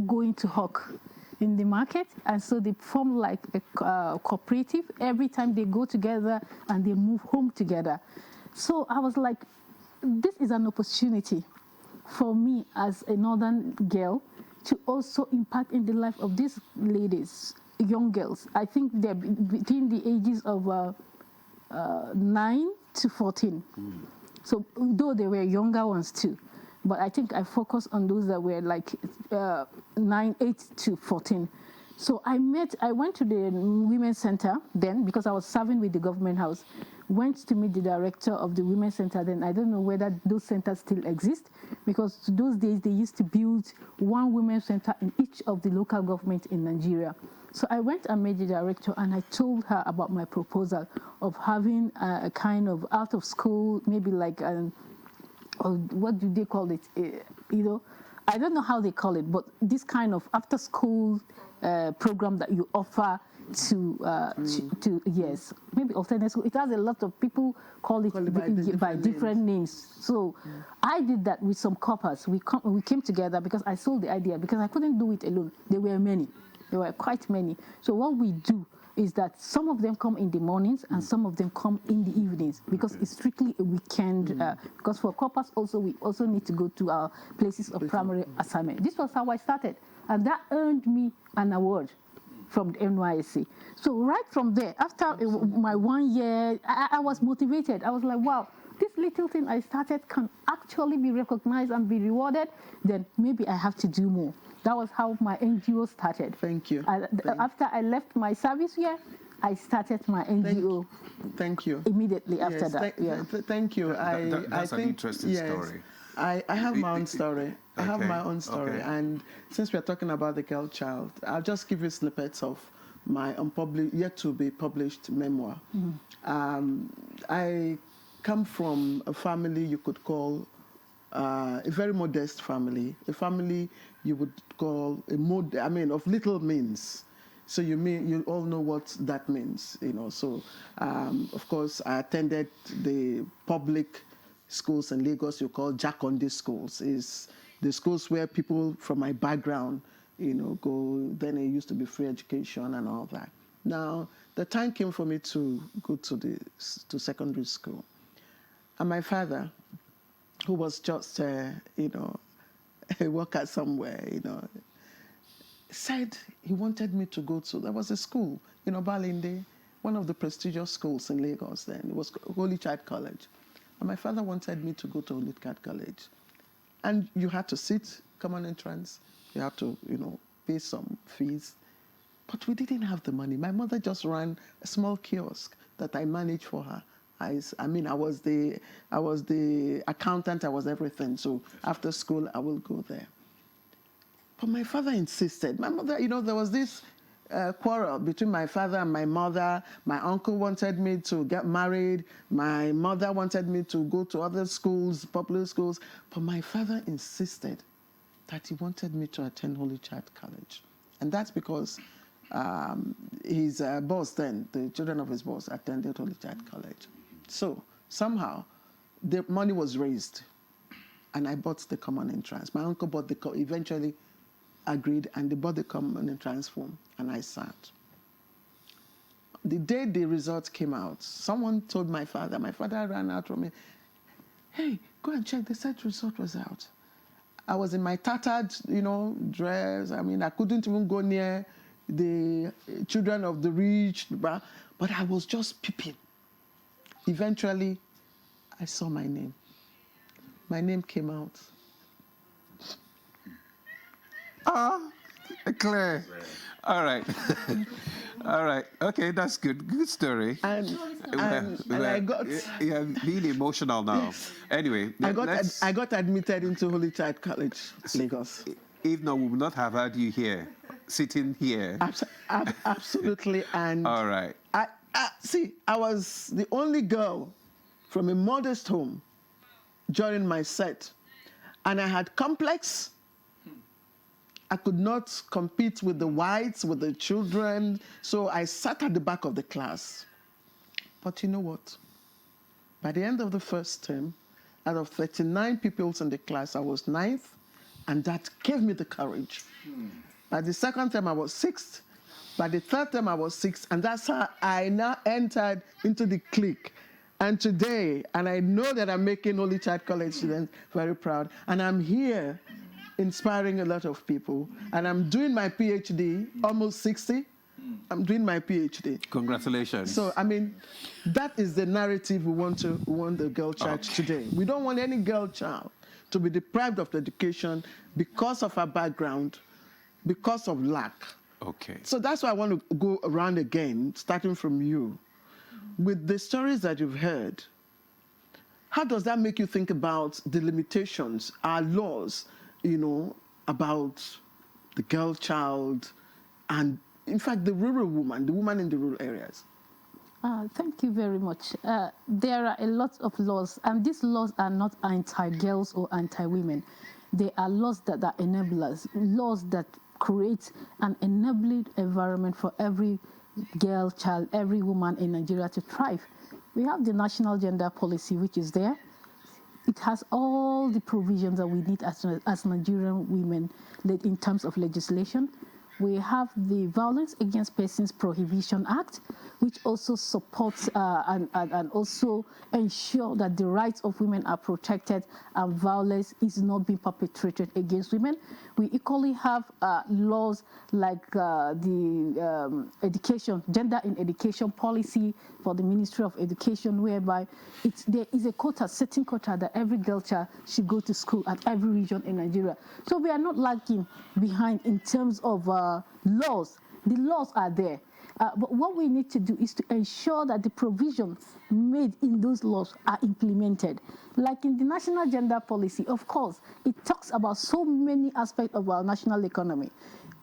going to hawk in the market, and so they form like a cooperative every time they go together and they move home together. So I was like, this is an opportunity for me as a northern girl to also impact in the life of these ladies, young girls. I think they're between the ages of 9 to 14. So though they were younger ones too, but I think I focused on those that were like 8 to 14. So I went to the Women's Center then because I was serving with the government house. Went to meet the director of the Women's Center then. I don't know whether those centers still exist because those days they used to build one women's center in each of the local governments in Nigeria. So I went and met the director and I told her about my proposal of having a kind of out of school, maybe like, or what do they call it? I don't know how they call it, but this kind of after school program that you offer to yes, maybe alternate school. It has a lot of people call it by different names. So I did that with some coppers. We came together because I sold the idea because I couldn't do it alone. There were many. There were quite many. So what we do is that some of them come in the mornings and some of them come in the evenings because it's strictly a weekend. Because for coppers also, we also need to go to our places of primary assignment. This was how I started. And that earned me an award from the NYSC. So right from there, after my 1 year, I was motivated. I was like, wow, this little thing I started can actually be recognized and be rewarded, then maybe I have to do more. That was how my NGO started. Thank you. After I left my service year, I started my NGO. Thank you. Immediately after that. Thank you. That's an interesting story. I have my own story. I have my own story. And since we're talking about the girl child, I'll just give you snippets of my yet to be published memoir. I come from a family you could call a very modest family, a family you would call of little means. So you all know what that means, So, of course, I attended the public schools in Lagos you call Jacondi schools. Is the schools where people from my background, go. Then it used to be free education and all that. Now, the time came for me to go to secondary school. And my father, who was just, a worker somewhere, said he wanted me to go to, there was a school in Obalinde, one of the prestigious schools in Lagos then. It was Holy Child College. And my father wanted me to go to Holy Child College. And you had to sit, common entrance, you had to, pay some fees. But we didn't have the money. My mother just ran a small kiosk that I managed for her. I was the accountant, I was everything. So after school, I will go there. But my father insisted. My mother, there was this quarrel between my father and my mother. My uncle wanted me to get married. My mother wanted me to go to other schools, popular schools. But my father insisted that he wanted me to attend Holy Child College. And that's because his boss then, the children of his boss, attended Holy Child College. So somehow the money was raised. and I bought the common entrance. My uncle bought eventually agreed, and they bought the common entrance form, and I sat. The day the results came out, someone told my father. My father ran out from me. Hey, go and check. They said the result was out. I was in my tattered, dress. I mean, I couldn't even go near the children of the rich, but I was just peeping. Eventually, I saw my name. My name came out. Claire. All right. All right. Okay, that's good. Good story. And I got... Yeah, being emotional now. Yes. Anyway, I got admitted into Holy Child College, Lagos. If not, we would not have had you here, sitting here. Absolutely. And all right. I was the only girl from a modest home during my set. And I had complex. I could not compete with the whites, with the children, so I sat at the back of the class. But you know what? By the end of the first term, out of 39 pupils in the class, I was 9th, and that gave me the courage. By the second term, I was 6th. By the third term, I was 6th, and that's how I now entered into the clique. And today, and I know that I'm making Holy Child College students very proud, and I'm here inspiring a lot of people. And I'm doing my PhD, almost 60. I'm doing my PhD. Congratulations. So, I mean, that is the narrative we want the girl child today. We don't want any girl child to be deprived of education because of her background, because of lack. Okay. So that's why I want to go around again, starting from you. With the stories that you've heard, how does that make you think about the limitations, our laws, about the girl child and, in fact, the rural woman, the woman in the rural areas? Thank you very much. There are a lot of laws, and these laws are not anti-girls or anti-women. They are laws that are enablers, laws that create an enabling environment for every girl, child, every woman in Nigeria to thrive. We have the National Gender Policy, which is there. It has all the provisions that we need as Nigerian women in terms of legislation. We have the Violence Against Persons Prohibition Act, which also supports and also ensure that the rights of women are protected and violence is not being perpetrated against women. We equally have laws like the gender in education policy for the Ministry of Education, whereby there is a quota, setting quota that every girl child should go to school at every region in Nigeria. So we are not lagging behind in terms of laws. The laws are there. But what we need to do is to ensure that the provisions made in those laws are implemented. Like in the National Gender Policy, of course, it talks about so many aspects of our national economy.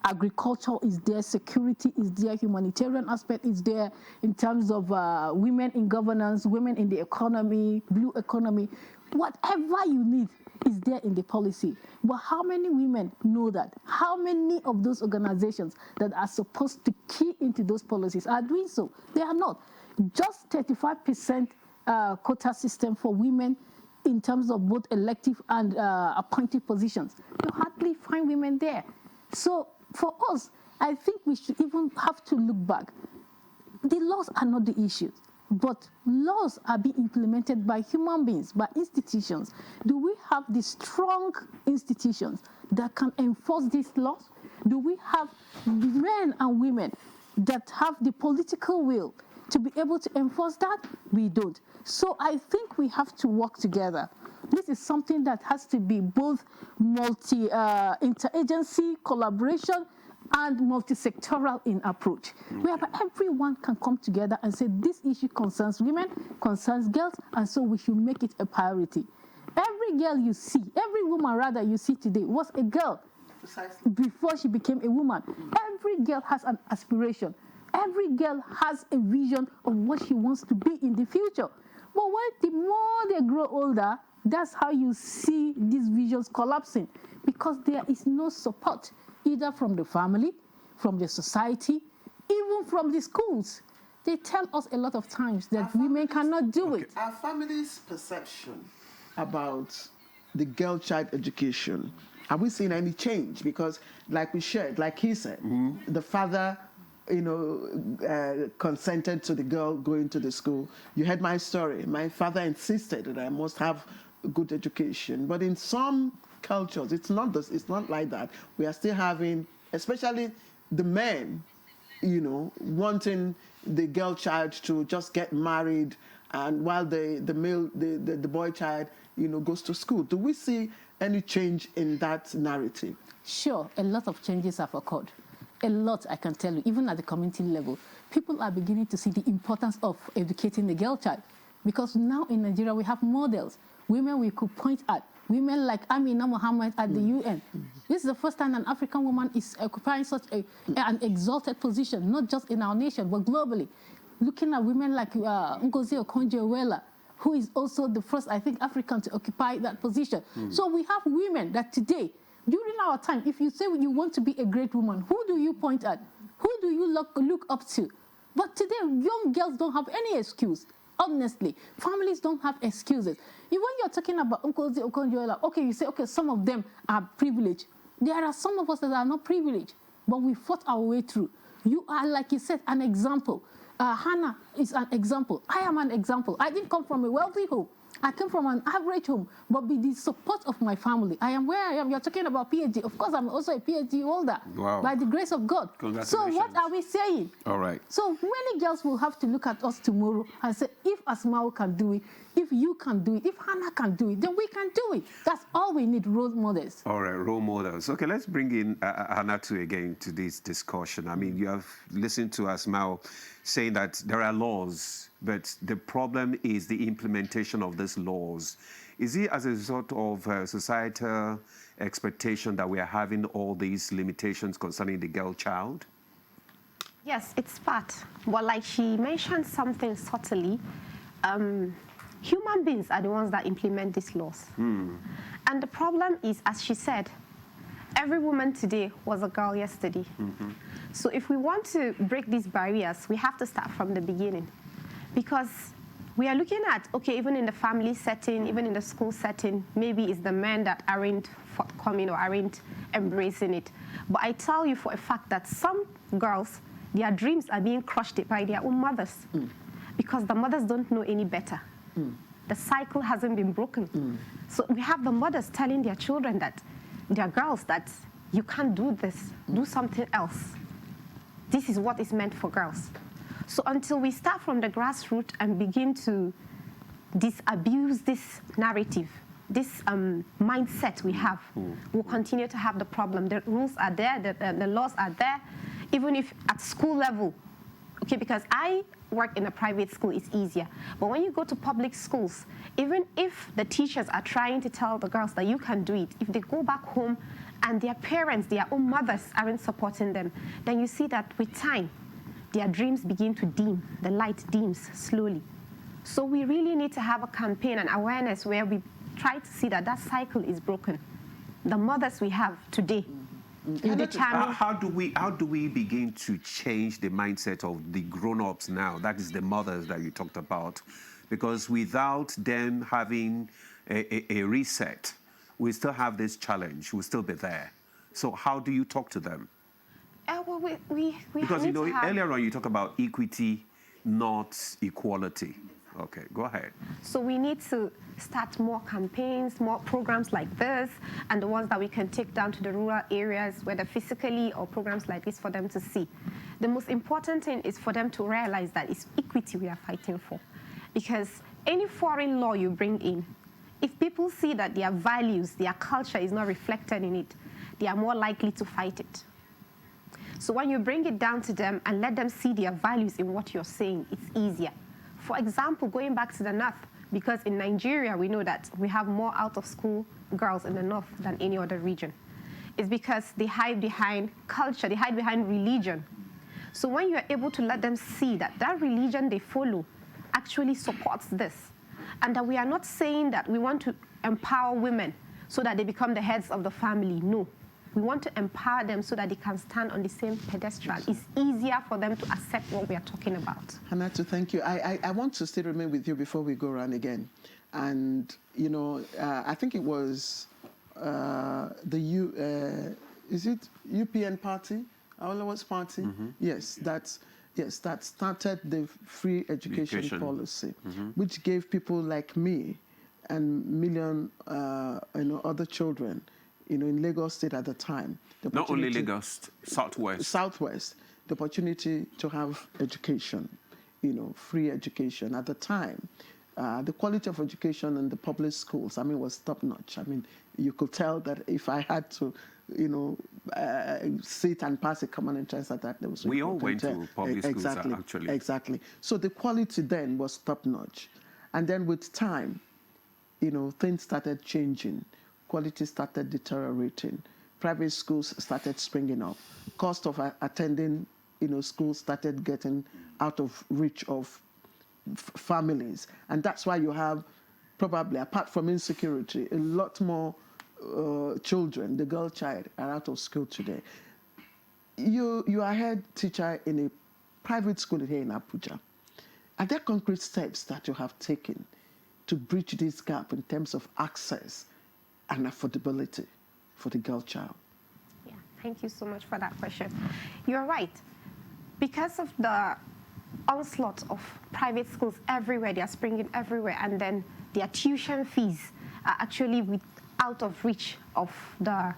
Agriculture is there, security is there, humanitarian aspect is there in terms of women in governance, women in the economy, blue economy. Whatever you need is there in the policy. But how many women know that? How many of those organizations that are supposed to key into those policies are doing so? They are not. Just 35% quota system for women in terms of both elective and appointed positions. You hardly find women there. So for us, I think we should even have to look back. The laws are not the issue, but laws are being implemented by human beings, by institutions. Do we have the strong institutions that can enforce these laws? Do we have men and women that have the political will to be able to enforce that? We don't. So I think we have to work together. This is something that has to be both interagency collaboration and multi-sectoral in approach, whereby everyone can come together and say this issue concerns women, concerns girls, and so we should make it a priority. Every girl you see, every woman rather you see today was a girl before she became a woman. Every girl has an aspiration. Every girl has a vision of what she wants to be in the future. But the more they grow older, that's how you see these visions collapsing, because there is no support, either from the family, from the society, even from the schools. They tell us a lot of times that women cannot do it. Our family's perception about the girl child education, are we seeing any change? Because like we shared, like he said, the father, consented to the girl going to the school. You heard my story. My father insisted that I must have a good education. But in some cultures, it's not like that. We are still having, especially the men, wanting the girl child to just get married, and while the boy child, goes to school. Do we see any change in that narrative? Sure, a lot of changes have occurred. A lot, I can tell you, even at the community level. People are beginning to see the importance of educating the girl child. Because now in Nigeria, we have models, women we could point at, women like Amina Mohammed at the UN. This is the first time an African woman is occupying such an exalted position, not just in our nation, but globally. Looking at women like Ngozi Okonjo-Iweala, who is also the first, I think, African to occupy that position. So we have women that today, during our time, if you say you want to be a great woman, who do you point at? Who do you look up to? But today, young girls don't have any excuse. Honestly, families don't have excuses. Even when you're talking about Ngozi Okonjo-Iweala, okay, you say, okay, some of them are privileged. There are some of us that are not privileged, but we fought our way through. You are, like you said, an example. Hannah is an example. I am an example. I didn't come from a wealthy home. I came from an average home, but with the support of my family, I am where I am. You're talking about PhD. Of course, I'm also a PhD holder. Wow. By the grace of God. So what are we saying? All right. So many girls will have to look at us tomorrow and say, if Asmao can do it, if you can do it, if Hannah can do it, then we can do it. That's all we need, role models. All right, role models. Okay, let's bring in Hannah again to this discussion. I mean, you have listened to Asmao saying that there are laws, but the problem is the implementation of these laws. Is it as a result of societal expectation that we are having all these limitations concerning the girl child? Yes, it's part. But like she mentioned something subtly, human beings are the ones that implement these laws. And the problem is, as she said, every woman today was a girl yesterday. So if we want to break these barriers, we have to start from the beginning. Because we are looking at, okay, even in the family setting, even in the school setting, maybe it's the men that aren't forthcoming or aren't embracing it. But I tell you for a fact that some girls, their dreams are being crushed by their own mothers. Because the mothers don't know any better. The cycle hasn't been broken. So we have the mothers telling their children that, their girls, that you can't do this, do something else. This is what is meant for girls. So until we start from the grassroots and begin to disabuse this narrative, this mindset we have, we'll continue to have the problem. The rules are there, the laws are there, even if at school level, okay, because I work in a private school, it's easier. But when you go to public schools, even if the teachers are trying to tell the girls that you can do it, if they go back home and their parents, their own mothers aren't supporting them, then you see that with time, their dreams begin to dim, the light dims slowly. So we really need to have a campaign and awareness where we try to see that that cycle is broken. The mothers we have today, how do we begin to change the mindset of the grown-ups now? That is the mothers that you talked about. Because without them having a reset, we still have this challenge, we'll still be there. So how do you talk to them? Well, because, earlier on you talk about equity, not equality. Okay, go ahead. So we need to start more campaigns, more programs like this, and the ones that we can take down to the rural areas, whether physically or programs like this for them to see. The most important thing is for them to realize that it's equity we are fighting for. Because any foreign law you bring in, if people see that their values, their culture is not reflected in it, they are more likely to fight it. So when you bring it down to them and let them see their values in what you're saying, it's easier. For example, going back to the north, because in Nigeria, we know that we have more out-of-school girls in the north than any other region. It's because they hide behind culture, they hide behind religion. So when you're able to let them see that that religion they follow actually supports this, and that we are not saying that we want to empower women so that they become the heads of the family, no. We want to empower them so that they can stand on the same pedestal. It's easier for them to accept what we are talking about. Hannah, thank you. I want to still remain with you before we go around again. And you know, I think it was is it UPN party, Awolowo's party? Yes, that started the free education policy, which gave people like me and million other children, in Lagos State at the time. Not only Lagos, Southwest, the opportunity to have education, free education. At the time, the quality of education in the public schools, was top notch. You could tell that if I had to, sit and pass a common entrance at that, we all went to public schools, actually. Exactly. So the quality then was top notch, and then with time, things started changing. Quality started deteriorating. Private schools started springing up. Cost of attending, schools started getting out of reach of families. And that's why you have, probably, apart from insecurity, a lot more children, the girl child, are out of school today. You are a head teacher in a private school here in Abuja. Are there concrete steps that you have taken to bridge this gap in terms of access and affordability for the girl child? Yeah, thank you so much for that question. You're right. Because of the onslaught of private schools everywhere, they are springing everywhere, and then their tuition fees are actually out of reach of the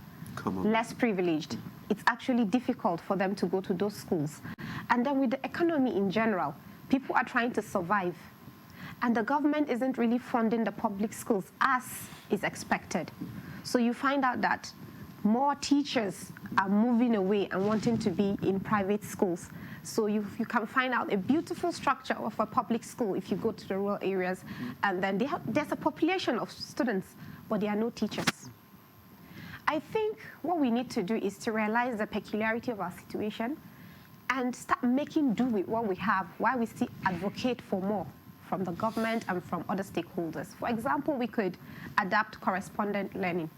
less privileged. It's actually difficult for them to go to those schools. And then with the economy in general, people are trying to survive. And the government isn't really funding the public schools as is expected. So you find out that more teachers are moving away and wanting to be in private schools. So you can find out a beautiful structure of a public school if you go to the rural areas, and then there's a population of students, but there are no teachers. I think what we need to do is to realize the peculiarity of our situation and start making do with what we have while we still advocate for more from the government and from other stakeholders. For example, we could adapt correspondent learning.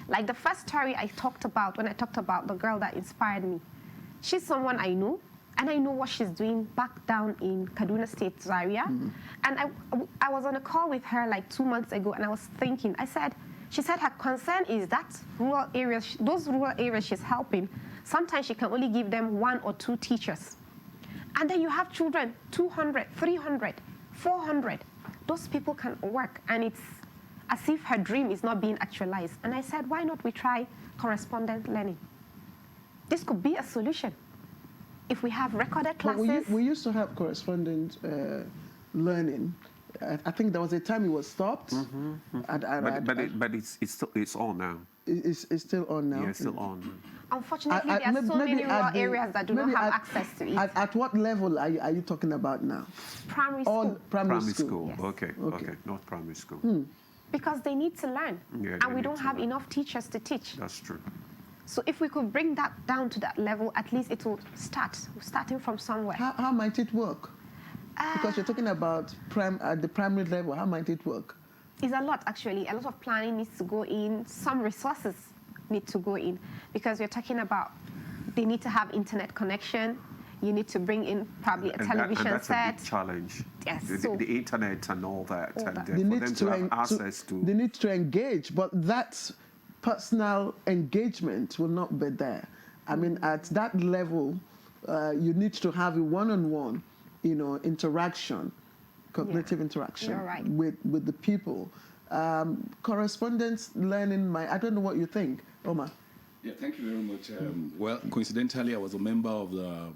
Like the first story I talked about when I talked about the girl that inspired me. She's someone I know, and I know what she's doing back down in Kaduna State, Zaria. And I was on a call with her like 2 months ago, and I was thinking, she said her concern is that rural areas, those rural areas she's helping, sometimes she can only give them 1 or 2 teachers. And then you have children, 200, 300, 400. Those people can work, and it's as if her dream is not being actualized. And I said, why not we try correspondent learning? This could be a solution. If we have recorded classes. We used to have correspondent learning. I think there was a time it was stopped. But it's on now. It's still on now. Yeah, it's still on. Unfortunately, there are so many rural areas that do not have access to it. At what level are you talking about now? Primary school. Primary school. Yes. Okay, not primary school. Because they need to learn, and we don't have enough teachers to teach. That's true. So if we could bring that down to that level, at least it will starting from somewhere. How might it work? Because you're talking about at the primary level, how might it work? It's a lot, actually. A lot of planning needs to go in. Some resources need to go in, because we're talking about they need to have internet connection. You need to bring in probably a television that's set. A big challenge. Yes. The internet and all that. They for them to have access to. They need to engage, but that personal engagement will not be there. At that level, you need to have a one-on-one, interaction, cognitive interaction with the people. Correspondence learning, I don't know what you think, Omar. Yeah, thank you very much. Well, coincidentally, I was a member of the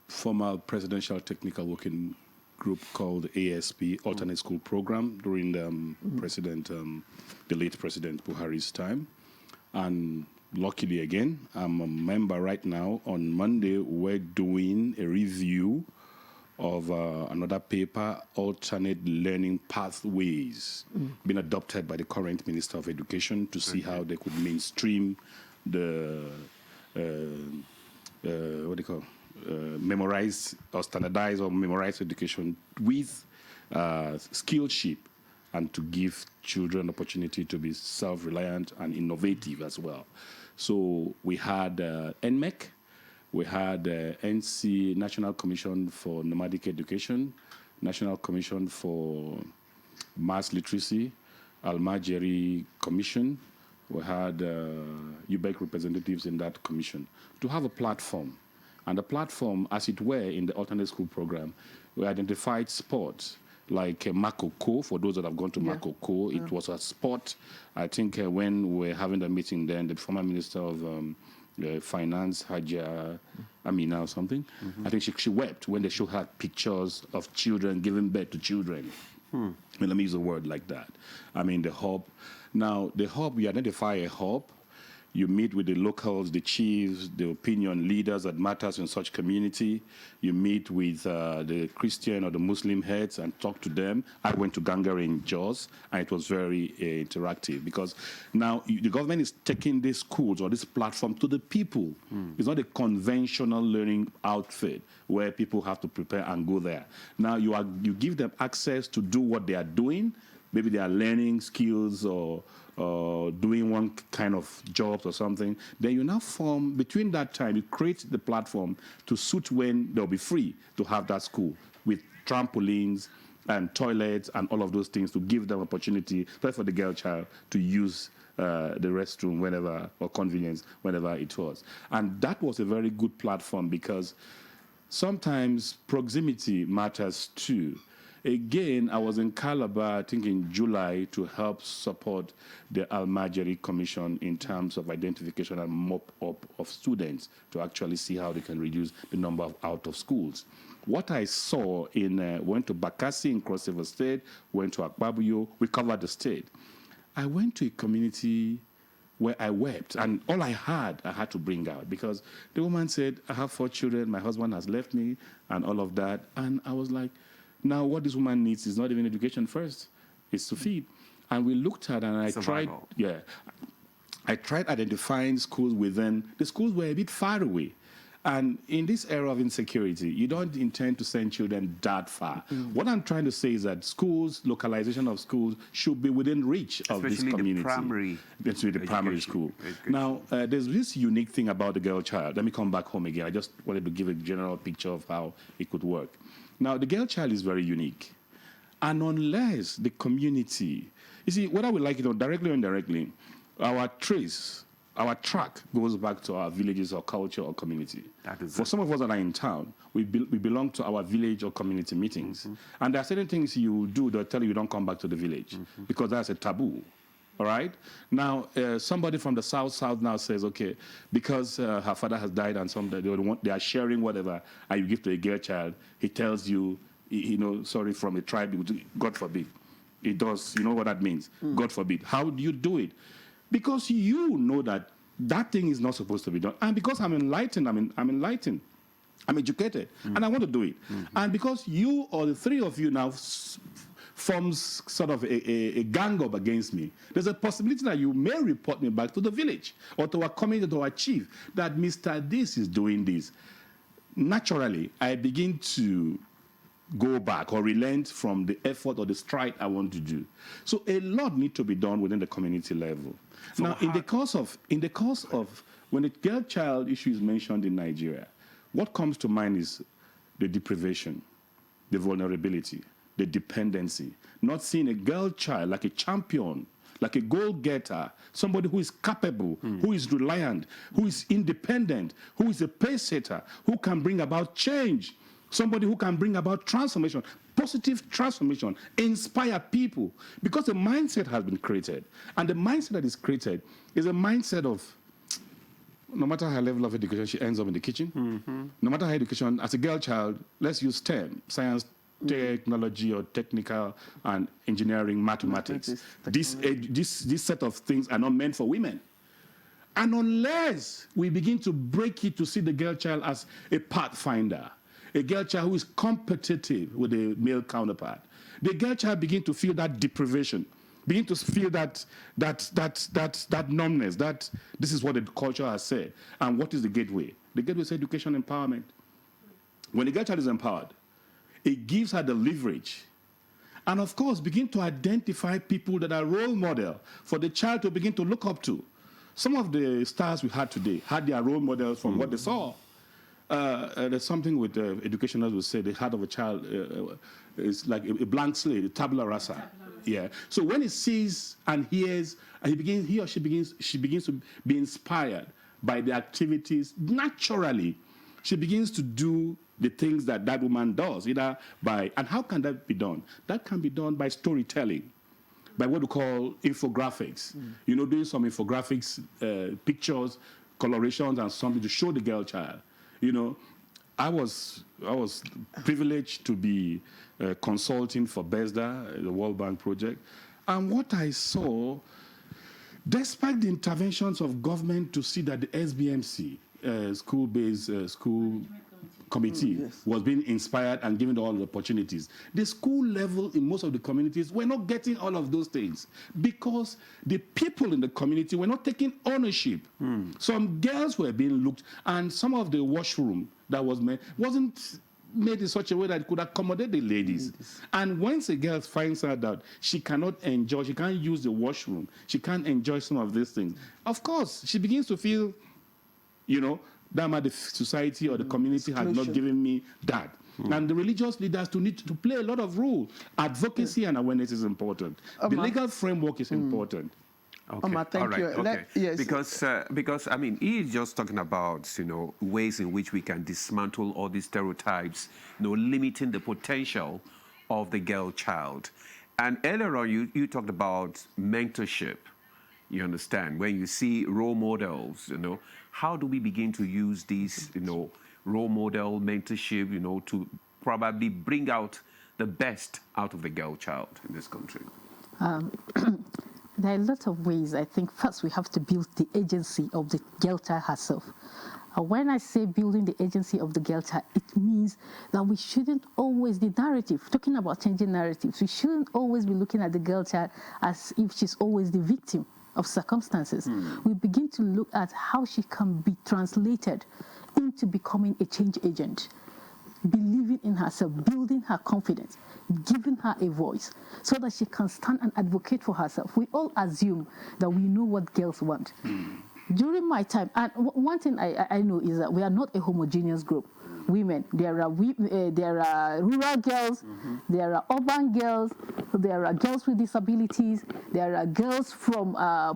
former Presidential Technical Working Group called ASP, Alternate School Program, during the late President Buhari's time. And luckily, again, I'm a member right now. On Monday, we're doing a review of another paper, Alternate Learning Pathways, being adopted by the current Minister of Education to see how they could mainstream the, memorized or standardized or memorized education with skillship, and to give children opportunity to be self-reliant and innovative as well. So we had NMEC, we had NC, National Commission for Nomadic Education, National Commission for Mass Literacy. Almajiri Commission. We had UBEC representatives in that commission to have a platform. And the platform, as it were, in the alternate school program, we identified sports like Makoko. For those that have gone to Makoko, it was a sport. I think when we were having the meeting then, the former Minister of Finance, Hajia Amina or something, I think she wept when they showed her pictures of children giving birth to children. Let me use a word like that. I mean, the hub. Now, the hub, you identify a hub. You meet with the locals, the chiefs, the opinion leaders that matters in such community. You meet with the Christian or the Muslim heads and talk to them. I went to Gangare in Jos, and it was very interactive because now the government is taking these schools or this platform to the people. It's not a conventional learning outfit where people have to prepare and go there. Now you give them access to do what they are doing. Maybe they are learning skills or doing one kind of jobs or something, then you now form, between that time, you create the platform to suit when they'll be free to have that school with trampolines and toilets and all of those things to give them opportunity, especially for the girl child, to use the restroom whenever, or convenience, whenever it was. And that was a very good platform because sometimes proximity matters too. Again, I was in Calabar, I think in July, to help support the Almajiri Commission in terms of identification and mop-up of students to actually see how they can reduce the number of out of schools. What I saw went to Bakassi in Cross River State, went to Akbabuyo, we covered the state. I went to a community where I wept, and all I had to bring out because the woman said, I have 4 children, my husband has left me, and all of that. And I was like, now, what this woman needs is not even education first, it's to feed. And we looked at and I tried identifying schools within. The schools were a bit far away. And in this era of insecurity, you don't intend to send children that far. What I'm trying to say is that schools, localization of schools, should be within reach of this community. Especially the primary school. Now, there's this unique thing about the girl child. Let me come back home again. I just wanted to give a general picture of how it could work. Now, the girl child is very unique. And unless the community, you see, whether we like it or directly or indirectly, our track goes back to our villages or culture or community. For some of us that are in town, we belong to our village or community meetings. And there are certain things you do that tell you don't come back to the village because that's a taboo. All right? Now, somebody from the south now says, okay, because her father has died and they are sharing whatever, and you give to a girl child, he tells you, sorry, from a tribe, God forbid. It does, you know what that means? God forbid. How do you do it? Because you know that thing is not supposed to be done. And because I'm enlightened, I'm educated, and I want to do it. And because you or the 3 of you now forms sort of a gang up against me, there's a possibility that you may report me back to the village or to our community, to our chief, that Mr. This is doing this. Naturally, I begin to go back or relent from the effort or the stride I want to do. So a lot needs to be done within the community level. So now, in the course of when the girl child issue is mentioned in Nigeria, what comes to mind is the deprivation, the vulnerability, the dependency, not seeing a girl child like a champion, like a goal-getter, somebody who is capable, who is reliant, who is independent, who is a pace-setter, who can bring about change, somebody who can bring about transformation, positive transformation, inspire people. Because a mindset has been created. And the mindset that is created is a mindset of, no matter her level of education, she ends up in the kitchen. No matter her education, as a girl child, let's use STEM, science, technology or technical and engineering, mathematics. This set of things are not meant for women. And unless we begin to break it to see the girl child as a pathfinder, a girl child who is competitive with a male counterpart, the girl child begin to feel that deprivation, begin to feel that numbness, that this is what the culture has said. And what is the gateway? The gateway is education empowerment. When the girl child is empowered, it gives her the leverage. And of course, begin to identify people that are role model for the child to begin to look up to. Some of the stars we had today had their role models from what they saw. There's something with educationals will say the heart of a child is like a blank slate, a tabula rasa. Yeah. So when he sees and hears, and he or she begins to be inspired by the activities. Naturally, she begins to do the things that that woman does. And how can that be done? That can be done by storytelling, by what we call infographics. Doing some infographics, pictures, colorations, and something to show the girl child. I was privileged to be consulting for BESDA, the World Bank project, and what I saw, despite the interventions of government to see that the SBMC, school-based school committee, was being inspired and given all the opportunities, the school level in most of the communities were not getting all of those things because the people in the community were not taking ownership. Some girls were being looked, and some of the washroom that was made wasn't made in such a way that it could accommodate the ladies. And once a girl finds out that she cannot enjoy, she can't use the washroom, she can't enjoy some of these things, of course, she begins to feel, that the society or the community has not given me that. And the religious leaders need to play a lot of role. Advocacy and awareness is important. The legal framework is important. Okay. Thank you. Okay. Yes. Because I mean, he's just talking about ways in which we can dismantle all these stereotypes, limiting the potential of the girl child. And earlier on, you talked about mentorship. You understand, when you see role models, how do we begin to use these, role model mentorship, to probably bring out the best out of the girl child in this country? There are a lot of ways. I think first we have to build the agency of the girl child herself. When I say building the agency of the girl child, it means that we shouldn't always, the narrative, talking about changing narratives, we shouldn't always be looking at the girl child as if she's always the victim of circumstances. We begin to look at how she can be translated into becoming a change agent, believing in herself, building her confidence, giving her a voice so that she can stand and advocate for herself. We all assume that we know what girls want. During my time, and one thing I know is that we are not a homogeneous group. Women, there are rural girls, there are urban girls, there are girls with disabilities, there are girls from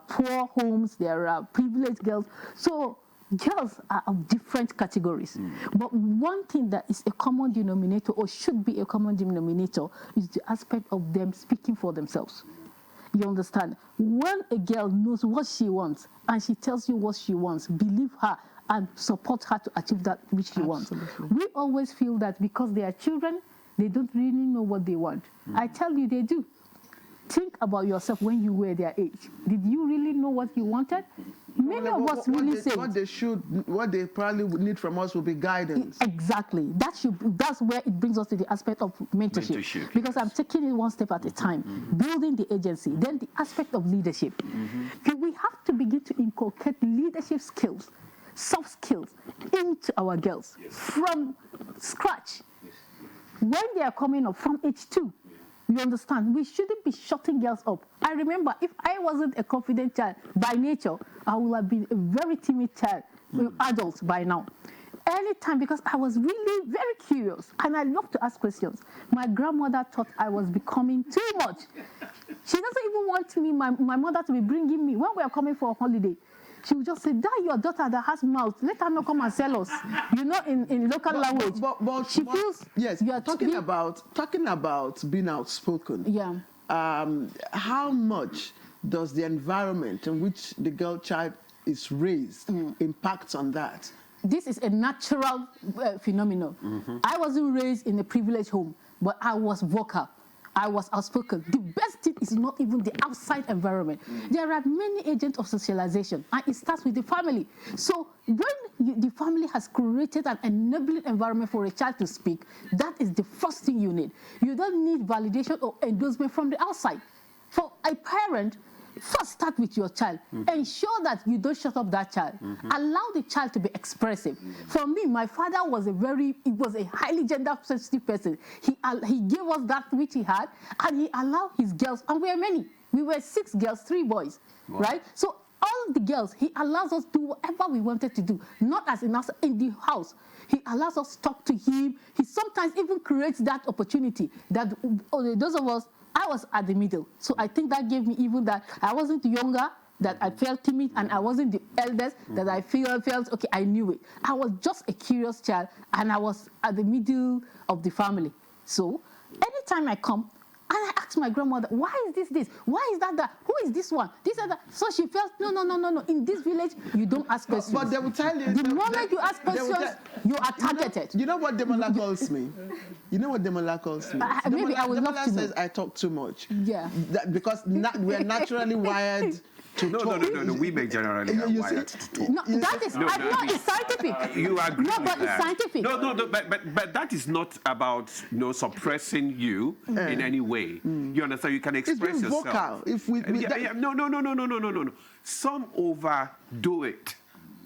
poor homes, there are privileged girls. So girls are of different categories. But one thing that is a common denominator, or should be a common denominator, is the aspect of them speaking for themselves. You understand? When a girl knows what she wants and she tells you what she wants, believe her and support her to achieve that which she wants. We always feel that because they are children, they don't really know what they want. I tell you, they do. Think about yourself when you were their age. Did you really know what you wanted? Many of us really say what they probably would need from us will be guidance. Exactly. That's where it brings us to the aspect of mentorship. Because I'm taking it one step at a time, building the agency, then the aspect of leadership. We have to begin to inculcate leadership skills, soft skills, into our girls from scratch. When they are coming up from age 2. You understand? We shouldn't be shutting girls up. I remember, if I wasn't a confident child by nature, I would have been a very timid child, adult by now. Anytime, because I was really very curious and I love to ask questions. My grandmother thought I was becoming too much. She doesn't even want me, my mother, to be bringing me when we are coming for a holiday. She would just say, that your daughter that has mouth, let her not come and sell us. In local language. But she feels... Yes, you are talking about being outspoken. Yeah. How much does the environment in which the girl child is raised impact on that? This is a natural phenomenon. I wasn't raised in a privileged home, but I was vocal. I was outspoken. The best thing is not even the outside environment. There are many agents of socialization, and it starts with the family. So when the family has created an enabling environment for a child to speak, that is the first thing you need. You don't need validation or endorsement from the outside. For a parent, first start with your child. Ensure that you don't shut up that child. Allow the child to be expressive. For me, my father was a highly gender sensitive person. He gave us that which he had, and he allowed his girls, and we were many. We were 6 girls, 3 boys, right? So all the girls, he allows us to do whatever we wanted to do, not as in the house. He allows us to talk to him. He sometimes even creates that opportunity that those of us I was at the middle. So I think that gave me even that I wasn't younger, that I felt timid, and I wasn't the eldest, that I felt, okay, I knew it. I was just a curious child, and I was at the middle of the family. So anytime I come, and I asked my grandmother, why is this? Why is that? Who is this one? This and that. So she felt, no. In this village, you don't ask questions. But they will tell you. The moment you ask questions, you are targeted. You know what Demola calls me? You know what Demola calls me? Maybe I would love to know. Says I talk too much. Yeah. Because we're naturally wired. No, women generally are wired to talk. No, that is, it's scientific. You agree No, but with that. it's scientific. No, but that is not about suppressing you in any way. You understand? You can express yourself. Vocal. If we No. Some overdo it.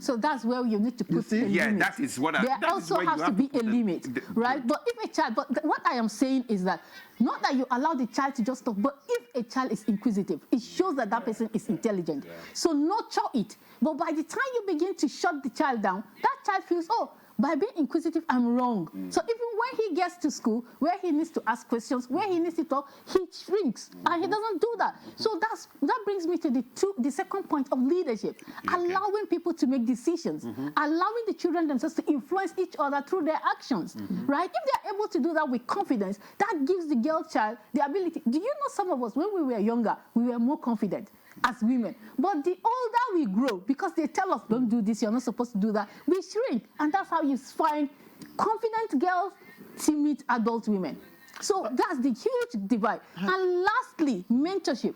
So that's where you need to put a limit. Yeah, that is what I... There also has to be a limit, right? But if a child... But what I am saying is that, not that you allow the child to just talk, but if a child is inquisitive, it shows that that person is intelligent. Yeah. So nurture it. But by the time you begin to shut the child down, that child feels, oh, by being inquisitive, I'm wrong. So even when he gets to school, where he needs to ask questions, where he needs to talk, he shrinks, and he doesn't do that. So that brings me to the second point of leadership, allowing people to make decisions, allowing the children themselves to influence each other through their actions, right? If they're able to do that with confidence, that gives the girl child the ability. Do you know some of us, when we were younger, we were more confident as women. But the older we grow, because they tell us, don't do this, you're not supposed to do that, we shrink. And that's how you find confident girls, timid adult women. So that's the huge divide. And lastly, mentorship.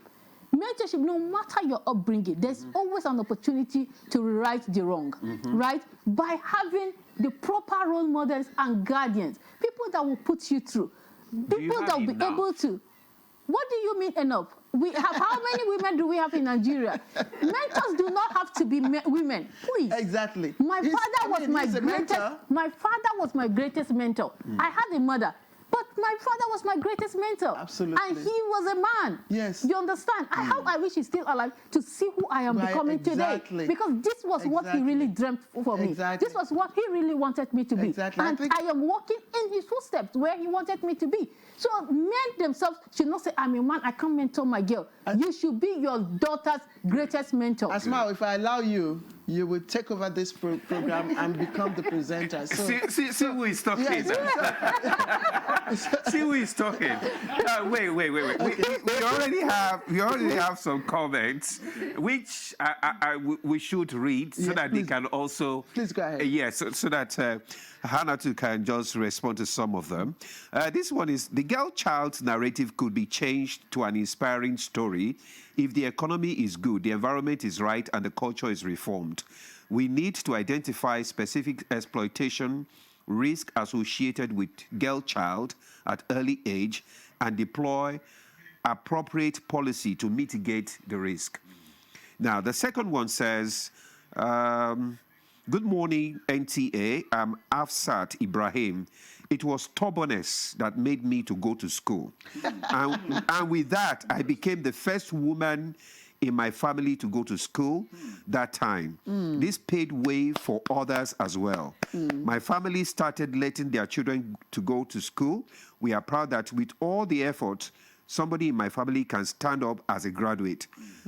Mentorship, no matter your upbringing, there's always an opportunity to rewrite the wrong, right? By having the proper role models and guardians, people that will put you through, people that will be able to. What do you mean enough? We have, how many women do we have in Nigeria? Mentors do not have to be women, please. Exactly. My father was my greatest mentor. I had a mother, but my father was my greatest mentor. Absolutely. And he was a man. Yes. You understand? How I wish he's still alive to see who I am becoming today. Because this was what he really dreamt for me. This was what he really wanted me to be. And I am walking in his footsteps where he wanted me to be. So men themselves should not say, I'm a man, I can't mentor my girl. You should be your daughter's greatest mentor. Asma, if I allow you, you will take over this program and become the presenter. So, see who is talking. See who is talking. Wait. Okay. We already have some comments, which we should read so that please, they can also. Please go ahead. Yes, so that Hannah can just respond to some of them. This one is, the girl child's narrative could be changed to an inspiring story if the economy is good, the environment is right, and the culture is reformed. We need to identify specific exploitation, risk associated with girl child at early age, and deploy appropriate policy to mitigate the risk. Now, the second one says, good morning, NTA. I'm Afsat Ibrahim. It was stubbornness that made me to go to school. and with that, I became the first woman in my family to go to school that time. This paved way for others as well. My family started letting their children to go to school. We are proud that with all the effort, somebody in my family can stand up as a graduate.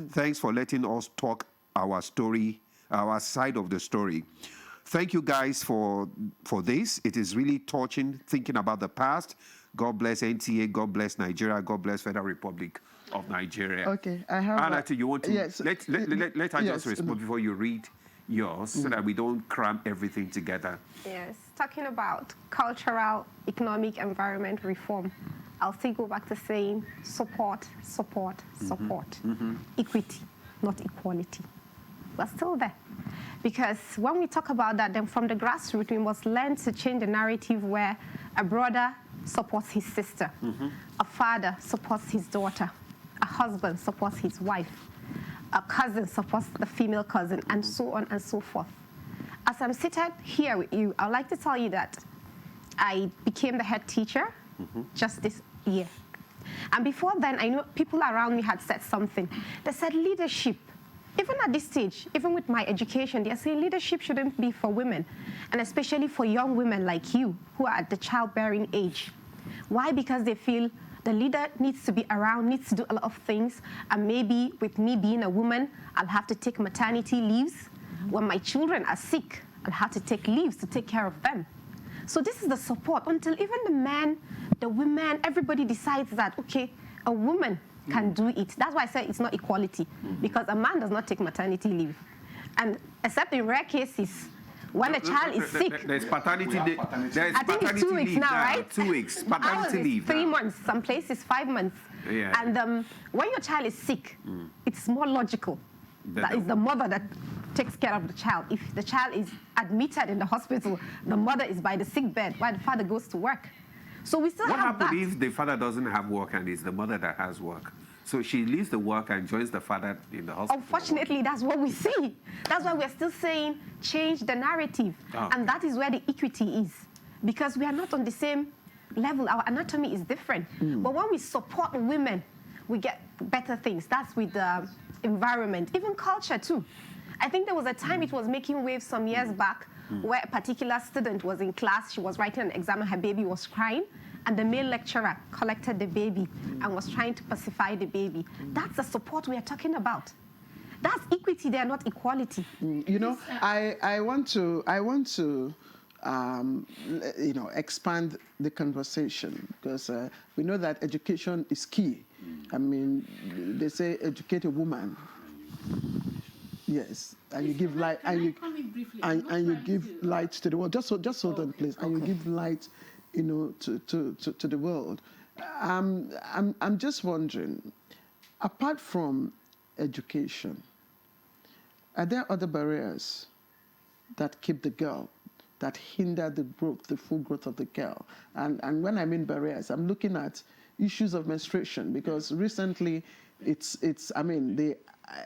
Thanks for letting us talk our story, our side of the story. Thank you guys for this. It is really touching, thinking about the past. God bless NTA, God bless Nigeria, God bless Federal Republic of Nigeria. Okay, I have... Anna, you want to... Yes. Let her just respond before you read yours so that we don't cram everything together. Yes, talking about cultural, economic, environment reform, I'll still go back to saying support. Equity, not equality. We're still there. Because when we talk about that, then from the grassroots, we must learn to change the narrative where a brother supports his sister, a father supports his daughter, a husband supports his wife, a cousin supports the female cousin, and so on and so forth. As I'm seated here with you, I'd like to tell you that I became the head teacher just this year. And before then, I know people around me had said something. They said leadership. Even at this stage, even with my education, they are saying leadership shouldn't be for women, and especially for young women like you who are at the childbearing age. Why? Because they feel the leader needs to be around, needs to do a lot of things, and maybe with me being a woman, I'll have to take maternity leaves. When my children are sick, I'll have to take leaves to take care of them. So this is the support until even the men, the women, everybody decides that, okay, a woman can do it. That's why I said it's not equality, because a man does not take maternity leave. And except in rare cases, when a child is sick. There's paternity leave. I think it's 2 weeks now, right? 2 weeks. Paternity leave. 3 months, some places 5 months. Yeah. And when your child is sick, it's more logical. That is the mother that takes care of the child. If the child is admitted in the hospital, the mother is by the sick bed while the father goes to work. So we still have that. What happens if the father doesn't have work and it's the mother that has work? So she leaves the work and joins the father in the hospital. Unfortunately, that's what we see. That's why we're still saying change the narrative. Oh. And that is where the equity is. Because we are not on the same level. Our anatomy is different. But when we support women, we get better things. That's with the environment, even culture too. I think there was a time it was making waves some years back where a particular student was in class, she was writing an exam and her baby was crying, and the male lecturer collected the baby and was trying to pacify the baby. That's the support we are talking about. That's equity there, not equality. You know, I want to you know, expand the conversation, because we know that education is key. I mean, they say educate a woman. Yes, and you give light, and you give light to the world. Just hold on, please. And you give light, you know, to the world. I'm just wondering, apart from education, are there other barriers that keep the girl, that hinder the growth, the full growth of the girl? And when I mean barriers, I'm looking at issues of menstruation, because recently it's I mean, the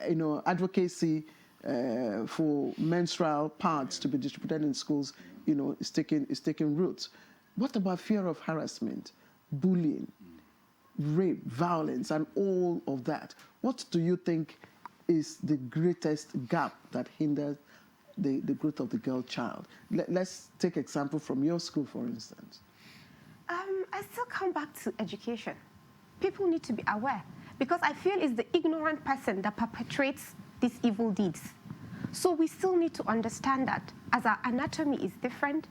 you know, advocacy for menstrual pads to be distributed in schools, you know, is taking roots. What about fear of harassment, bullying, rape, violence, and all of that? What do you think is the greatest gap that hinders the growth of the girl child? Let's take example from your school, for instance. I still come back to education. People need to be aware, because I feel it's the ignorant person that perpetrates these evil deeds. So we still need to understand that as our anatomy is different,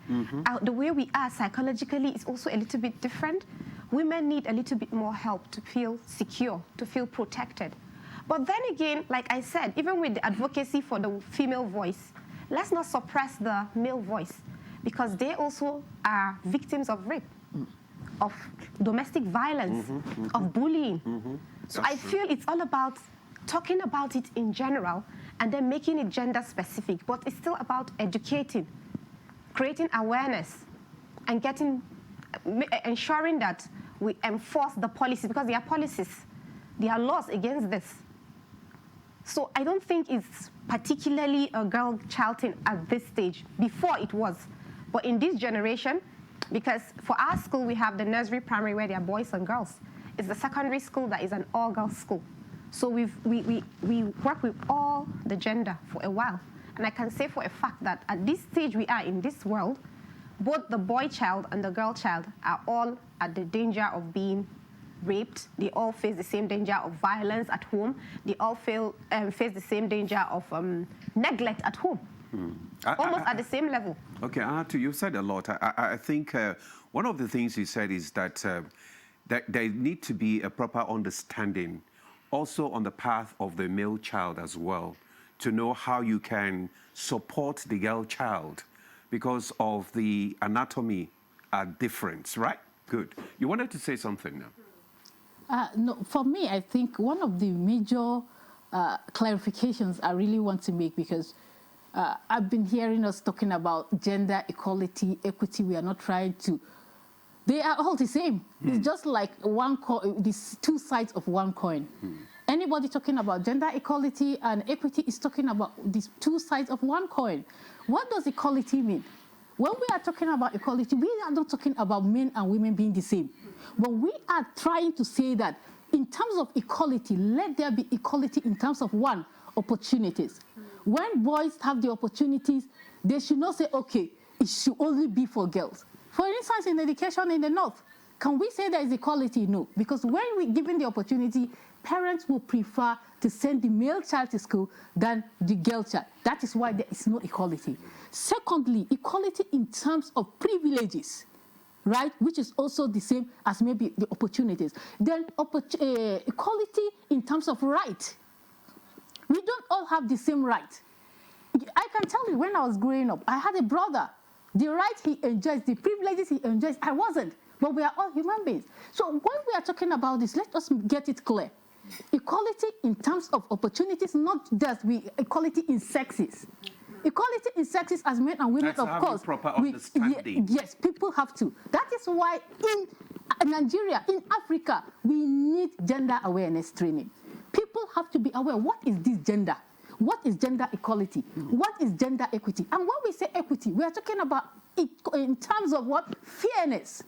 the way we are psychologically is also a little bit different. Women need a little bit more help to feel secure, to feel protected. But then again, like I said, even with the advocacy for the female voice, let's not suppress the male voice, because they also are victims of rape, of domestic violence, of bullying. So I feel it's all about talking about it in general and then making it gender specific, but it's still about educating, creating awareness, and ensuring that we enforce the policies, because there are policies, there are laws against this. So I don't think it's particularly a girl child thing at this stage. Before it was, but in this generation, because for our school we have the nursery, primary, where there are boys and girls. It's the secondary school that is an all-girls school. So we work with all the gender for a while. And I can say for a fact that at this stage we are in this world, both the boy child and the girl child are all at the danger of being raped. They all face the same danger of violence at home. They all face the same danger of neglect at home. Almost at the same level. Okay, Anatu, you've said a lot. I think one of the things you said is that there need to be a proper understanding also on the path of the male child as well, to know how you can support the girl child because of the anatomy are different, right? Good. You wanted to say something now? No, for me, I think one of the major clarifications I really want to make, because I've been hearing us talking about gender equality, equity. We are not trying to. They are all the same. It's just like these two sides of one coin. Anybody talking about gender equality and equity is talking about these two sides of one coin. What does equality mean? When we are talking about equality, we are not talking about men and women being the same. But we are trying to say that in terms of equality, let there be equality in terms of, one, opportunities. When boys have the opportunities, they should not say, okay, it should only be for girls. For instance, in education in the North, Can we say there is equality? No, because when we given the opportunity, parents will prefer to send the male child to school than the girl child. That is why there is no equality. Secondly, equality in terms of privileges, right, which is also the same as maybe the opportunities. Then equality in terms of right. We don't all have the same right. I can tell you, when I was growing up, I had a brother. The right he enjoys, the privileges he enjoys, I wasn't. But we are all human beings. So when we are talking about this, let us get it clear. Equality in terms of opportunities, not just equality in sexes. Equality in sexes as men and women, Let's have course. proper understanding. Yes, people have to. That is why in Nigeria, in Africa, we need gender awareness training. People have to be aware, what is this gender? What is gender equality? What is gender equity? And when we say equity, we are talking about it in terms of what? Fairness,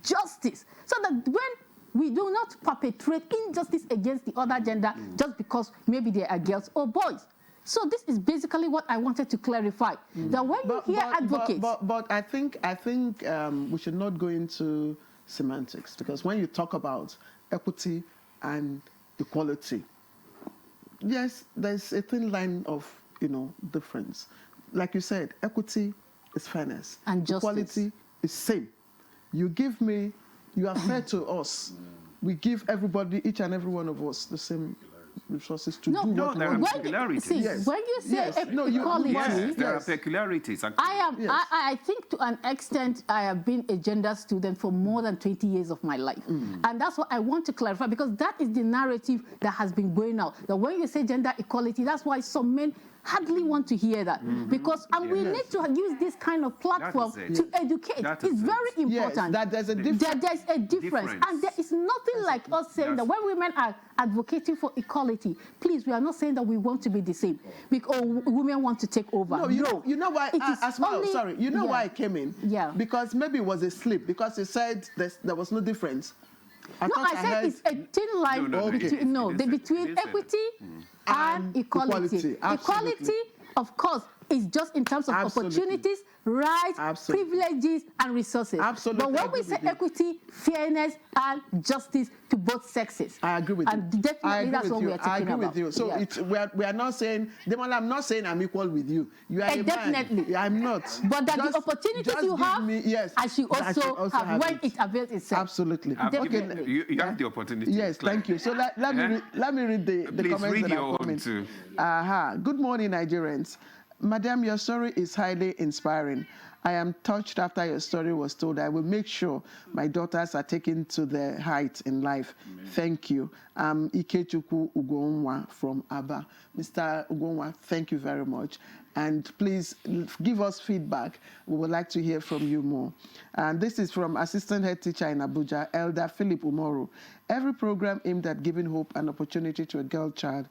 justice. So that when we do not perpetrate injustice against the other gender just because maybe they are girls or boys. So this is basically what I wanted to clarify. That when you hear advocates... But I think we should not go into semantics, because when you talk about equity and equality, yes, there's a thin line of, difference. Like you said, equity is fairness. And justice. Equality is same. You give me, you are fair to us. We give everybody, each and every one of us, the same resources to do what we want. When you say equality, there are peculiarities. I think to an extent I have been a gender student for more than 20 years of my life. And that's what I want to clarify, because that is the narrative that has been going out. That when you say gender equality, that's why some men hardly want to hear that. Because we need to use this kind of platform to educate. It's very important. Yes, that there's a difference. There's a difference. And there is nothing like us saying that when women are advocating for equality, please, we are not saying that we want to be the same, because women want to take over. No, you know why? You know why I came in? Yeah. Because maybe it was a slip, because he said there was no difference. I said it's a thin line between equity and equality. Equality, of course, is just in terms of opportunities, rights, privileges, and resources. But when we say equity, fairness, and justice to both sexes, I agree with you. And definitely that's what we are talking about. I agree with you. So we are not saying, I'm not saying I'm equal with you. You are definitely. Man. I'm not. But that the opportunities you have, I should also have when it avails itself. Absolutely. You have the opportunity. Yes, thank you. So let me read the comments that are coming. Good morning, Nigerians. Madam, your story is highly inspiring. I am touched after your story was told. I will make sure my daughters are taken to their heights in life. Amen. Thank you. Ikechukwu Ugonwa from Aba. Mr. Ugonwa, thank you very much. And please give us feedback. We would like to hear from you more. And this is from Assistant Head Teacher in Abuja, Elder Philip Umoru. Every program aimed at giving hope and opportunity to a girl child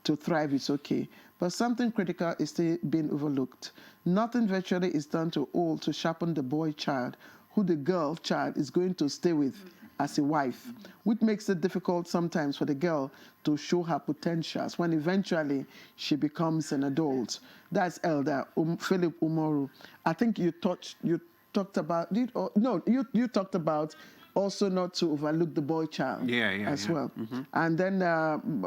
to thrive is okay, but something critical is still being overlooked. Nothing virtually is done to sharpen the boy child, who the girl child is going to stay with as a wife, which makes it difficult sometimes for the girl to show her potentials when eventually she becomes an adult. That's Elder Philip Umoru. I think you talked about it, or no, you talked about also not to overlook the boy child as well. And then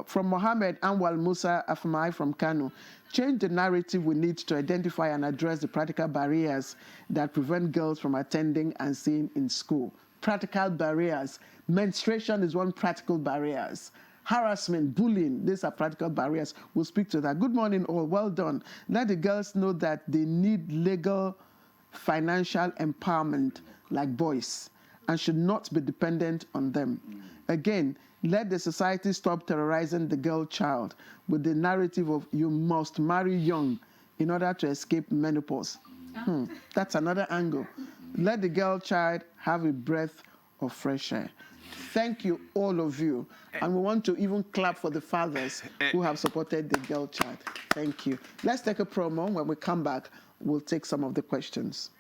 from Mohammed Anwal Musa Afmai from Kano, change the narrative we need to identify and address the practical barriers that prevent girls from attending and staying in school. Practical barriers. Menstruation is one practical barriers. Harassment, bullying, these are practical barriers. We'll speak to that. Good morning all, well done. Let the girls know that they need legal, financial empowerment like boys, and should not be dependent on them. Again, let the society stop terrorizing the girl child with the narrative of you must marry young in order to escape menopause. That's another angle. Let the girl child have a breath of fresh air. Thank you, all of you. And we want to even clap for the fathers who have supported the girl child. Thank you. Let's take a promo. When we come back, we'll take some of the questions.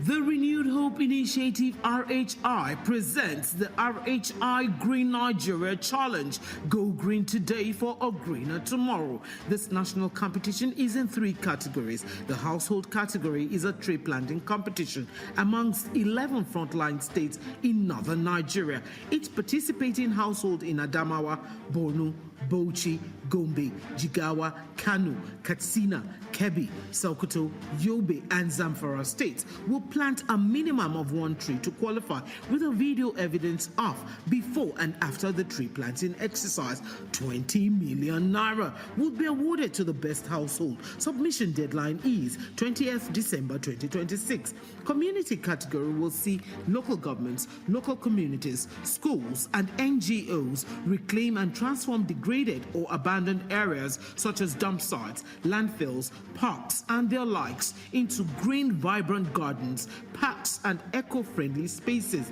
The Renewed Hope Initiative RHI presents the RHI Green Nigeria Challenge. Go green today for a greener tomorrow. This national competition is in 3 categories. The household category is a tree planting competition amongst 11 frontline states in northern Nigeria. Each participating household in Adamawa, Borno, Bauchi, Gombe, Jigawa, Kano, Katsina, Kebbi, Sokoto, Yobe, and Zamfara states will plant a minimum of 1 tree to qualify, with a video evidence of before and after the tree planting exercise. 20 million naira will be awarded to the best household. Submission deadline is 20th December 2026. Community category will see local governments, local communities, schools, and NGOs reclaim and transform degraded or abandoned areas such as dump sites, landfills, parks, and their likes into green, vibrant gardens, parks, and eco-friendly spaces.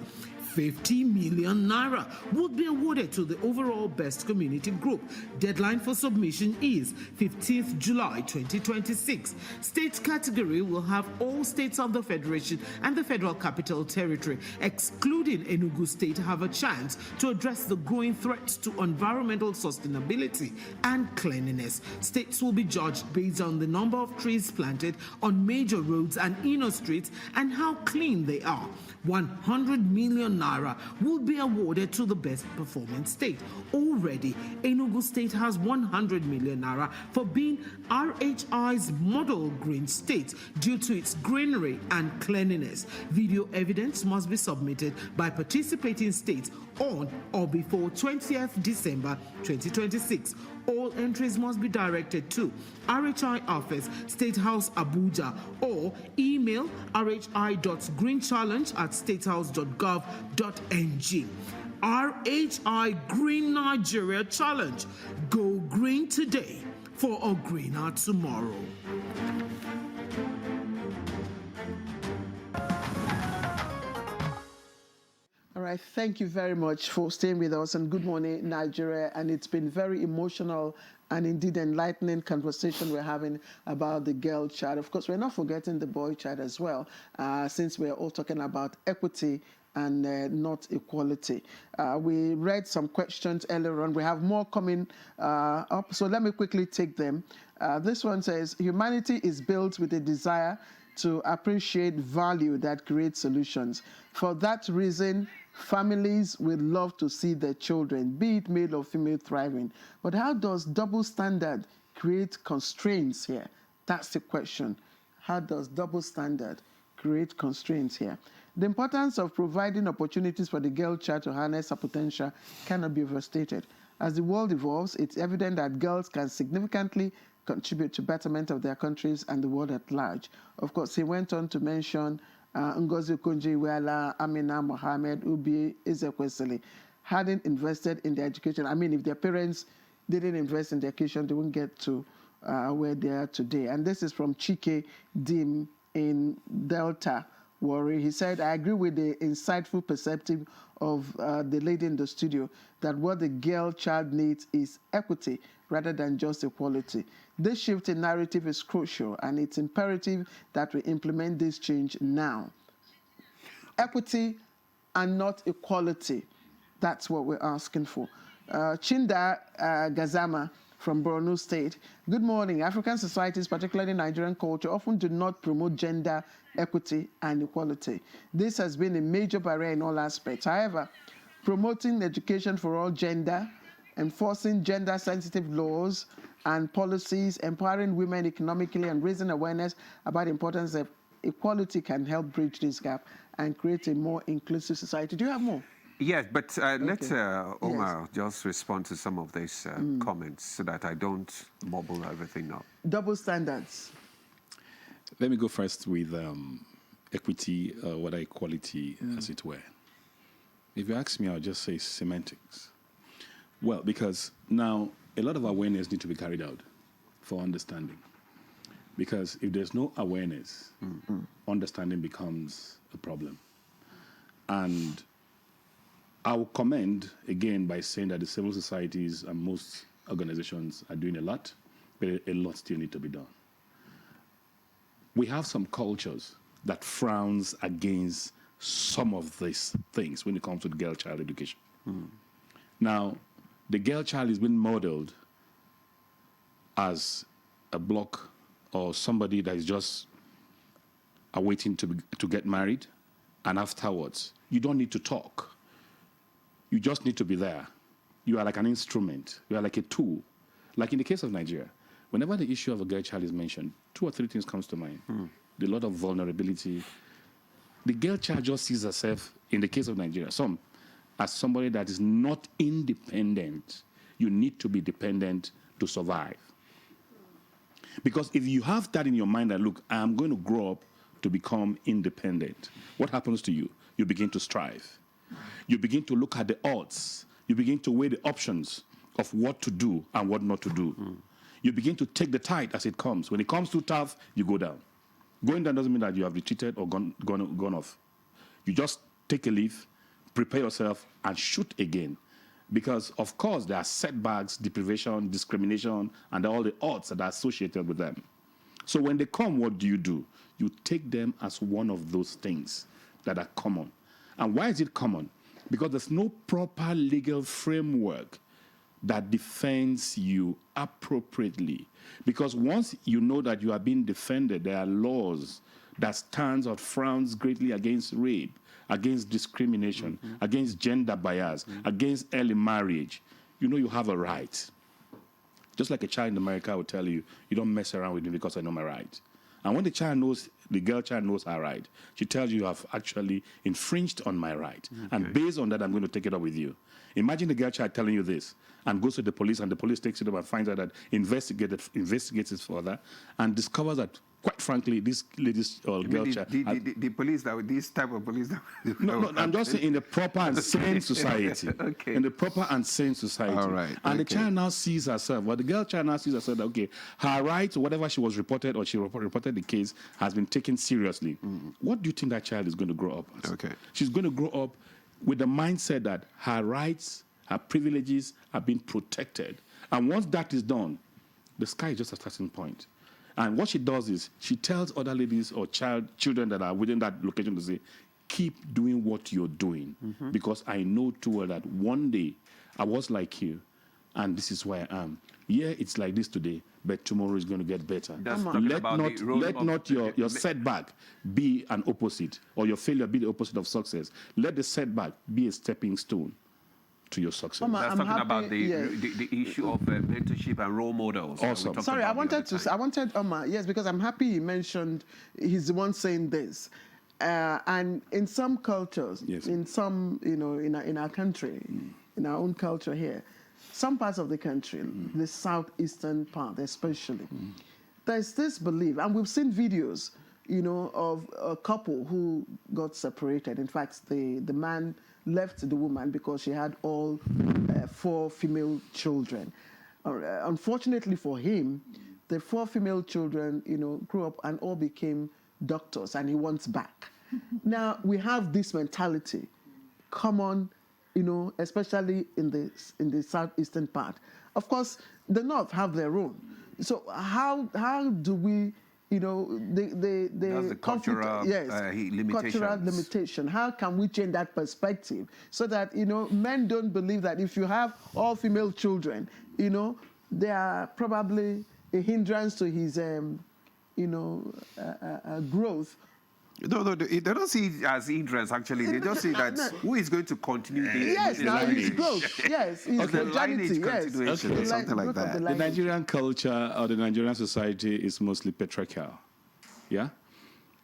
50 million naira would be awarded to the overall best community group. Deadline for submission is 15th July 2026. State category will have all states of the Federation and the Federal Capital Territory, excluding Enugu State, have a chance to address the growing threats to environmental sustainability and cleanliness. States will be judged based on the number of trees planted on major roads and inner streets and how clean they are. 100 million naira will be awarded to the best performing state. Already, Enugu State has 100 million naira for being RHI's model green state due to its greenery and cleanliness. Video evidence must be submitted by participating states on or before 20th December 2026. All entries must be directed to RHI Office, State House, Abuja, or email rhi.greenchallenge@statehouse.gov.ng. RHI Green Nigeria Challenge. Go green today for a greener tomorrow. All right, thank you very much for staying with us, and good morning, Nigeria. And it's been very emotional and indeed enlightening conversation we're having about the girl child. Of course, we're not forgetting the boy child as well, since we're all talking about equity and not equality. We read some questions earlier on. We have more coming up, so let me quickly take them. This one says, humanity is built with a desire to appreciate value that creates solutions. For that reason, families will love to see their children, be it male or female, thriving. But how does double standard create constraints here? That's the question. How does double standard create constraints here? The importance of providing opportunities for the girl child to harness her potential cannot be overstated. As the world evolves, it's evident that girls can significantly contribute to betterment of their countries and the world at large. Of course, he went on to mention Ngozi Okonjo-Iweala, Amina Mohammed, Ubi Ezekwesili hadn't invested in their education. I mean, if their parents didn't invest in their education, they wouldn't get to where they are today. And this is from Chike Dim in Delta Warri. He said, I agree with the insightful perspective of the lady in the studio that what the girl child needs is equity rather than just equality. This shift in narrative is crucial, and it's imperative that we implement this change now. Equity and not equality. That's what we're asking for. Chinda Gazama from Borno State. Good morning. African societies, particularly Nigerian culture, often do not promote gender equity and equality. This has been a major barrier in all aspects. However, promoting education for all gender, enforcing gender-sensitive laws and policies, empowering women economically, and raising awareness about the importance of equality can help bridge this gap and create a more inclusive society. Do you have more? Yes, but let Omar just respond to some of these comments so that I don't mumble everything up. Double standards. Let me go first with equity, whether equality, as it were. If you ask me, I'll just say semantics. Well, because now a lot of awareness needs to be carried out for understanding. Because if there's no awareness, understanding becomes a problem. And I will commend, again, by saying that the civil societies and most organizations are doing a lot, but a lot still needs to be done. We have some cultures that frowns against some of these things when it comes to girl child education. Now, the girl child is being modeled as a block or somebody that is just awaiting to get married, and afterwards, you don't need to talk. You just need to be there. You are like an instrument. You are like a tool. Like in the case of Nigeria, whenever the issue of a girl child is mentioned, 2 or 3 things comes to mind. The lot of vulnerability. The girl child just sees herself, in the case of Nigeria, as somebody that is not independent. You need to be dependent to survive. Because if you have that in your mind that, look, I'm going to grow up to become independent, what happens to you? You begin to strive. You begin to look at the odds. You begin to weigh the options of what to do and what not to do. You begin to take the tide as it comes. When it comes too tough, you go down. Going down doesn't mean that you have retreated or gone off. You just take a leave, prepare yourself, and shoot again. Because, of course, there are setbacks, deprivation, discrimination, and all the odds that are associated with them. So when they come, what do? You take them as one of those things that are common. And why is it common? Because there's no proper legal framework that defends you appropriately. Because once you know that you are being defended, there are laws that stands or frowns greatly against rape, against discrimination, against gender bias, against early marriage. You know you have a right. Just like a child in America will tell you, you don't mess around with me because I know my right. And when the girl child knows her right, she tells you have actually infringed on my right. And based on that, I'm going to take it up with you. Imagine the girl child telling you this and goes to the police, and the police takes it up and finds out that investigates it further and discovers that, quite frankly, this lady's girl child... The police, this type of police... No, I'm just saying in the proper and sane society. In the proper and sane society. All right. And the child now sees herself, the girl child now sees herself that, okay, her right, whatever she was reported or she reported the case, has been taken seriously. What do you think that child is going to grow up as? She's going to grow up with the mindset that her rights, her privileges are being protected. And once that is done, the sky is just a starting point. And what she does is she tells other ladies or children that are within that location to say, keep doing what you're doing, because I know too well that one day I was like you, and this is where I am. Yeah, it's like this today, but tomorrow is going to get better. Let not your setback be an opposite, or your failure be the opposite of success. Let the setback be a stepping stone to your success. That's talking about the issue of mentorship and role models. Awesome. Sorry, I wanted Omar, yes, because I'm happy he mentioned, he's the one saying this. And in some cultures, in some, in our country, in our own culture here, some parts of the country, the southeastern part especially, there's this belief, and we've seen videos, of a couple who got separated. In fact, the man left the woman because she had all 4 female children. Unfortunately for him, the 4 female children, grew up and all became doctors, and he wants back. Now, we have this mentality common, especially in the southeastern part. Of course, the north have their own. So how do we, the cultural limitations. Cultural limitation. How can we change that perspective so that, men don't believe that if you have all female children, they are probably a hindrance to his, growth. No, they don't see it as hindrance, actually. They just see that who is going to continue the his growth. Yes, his longevity, continuation, something like that. The Nigerian culture or the Nigerian society is mostly patriarchal. Yeah?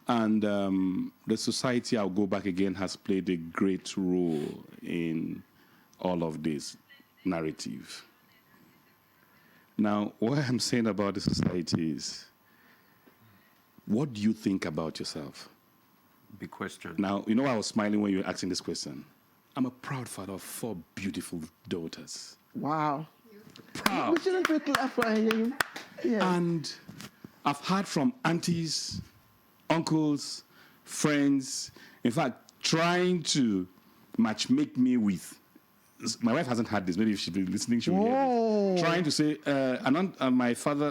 And the society, I'll go back again, has played a great role in all of this narrative. Now, what I'm saying about the society is, what do you think about yourself? Big question. Now, I was smiling when you were asking this question. I'm a proud father of 4 beautiful daughters. Wow. Proud. We shouldn't be clap for him. Yeah. And I've heard from aunties, uncles, friends, in fact, trying to matchmake me with. My wife hasn't had this. Maybe if she'd be listening, she would hear this. Trying to say,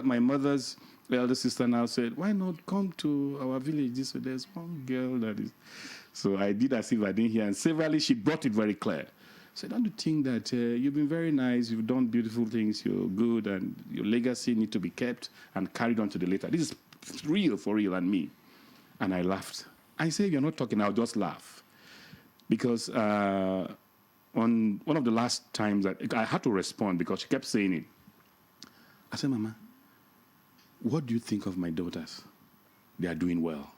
my mother's elder sister now said, why not come to our village? There's one girl that is. So I did as if I didn't hear. And severally, she brought it very clear. So don't you think that you've been very nice, you've done beautiful things, you're good, and your legacy need to be kept and carried on to the later. This is real for real and me. And I laughed. I said, you're not talking, I'll just laugh. Because on one of the last times that I had to respond because she kept saying it. I said, Mama, what do you think of my daughters? They are doing well.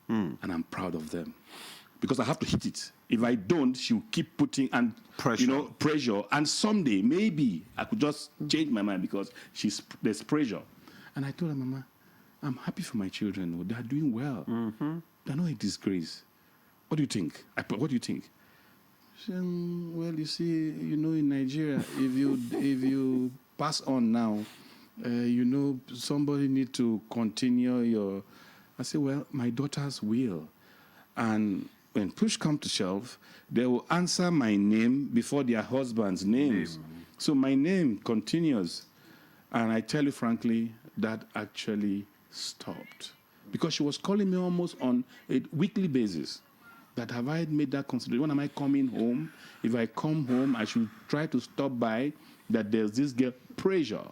And I'm proud of them. Because I have to hit it. If I don't, she'll keep putting pressure. And someday, maybe, I could just change my mind because there's pressure. And I told her, Mama, I'm happy for my children. They are doing well. They're not a disgrace. What do you think? What do you think? She said, well, you see, in Nigeria, if you pass on now, somebody need to continue your... I said, well, my daughters will. And when push comes to shove, they will answer my name before their husband's names. So my name continues. And I tell you frankly, that actually stopped. Because she was calling me almost on a weekly basis. That have I made that consideration? When am I coming home? If I come home, I should try to stop by that there's this girl pressure.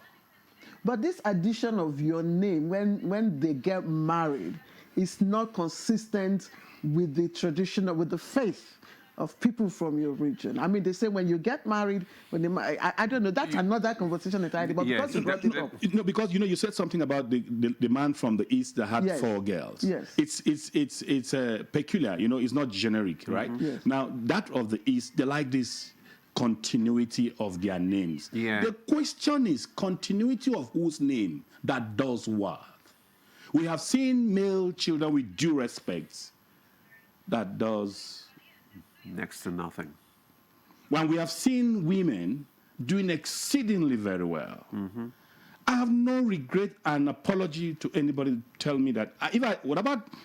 But this addition of your name when they get married is not consistent with the traditional, with the faith of people from your region. I mean, they say when you get married, when they I don't know, that's another conversation entirely, but because you brought it up. Because, you said something about the man from the East that had 4 girls. Yes. It's peculiar, it's not generic, right? Yes. Now, that of the East, they like this continuity of their names. Yeah. The question is continuity of whose name that does what? We have seen male children with due respect that does next to nothing. When we have seen women doing exceedingly very well, I have no regret and apology to anybody to tell me that if I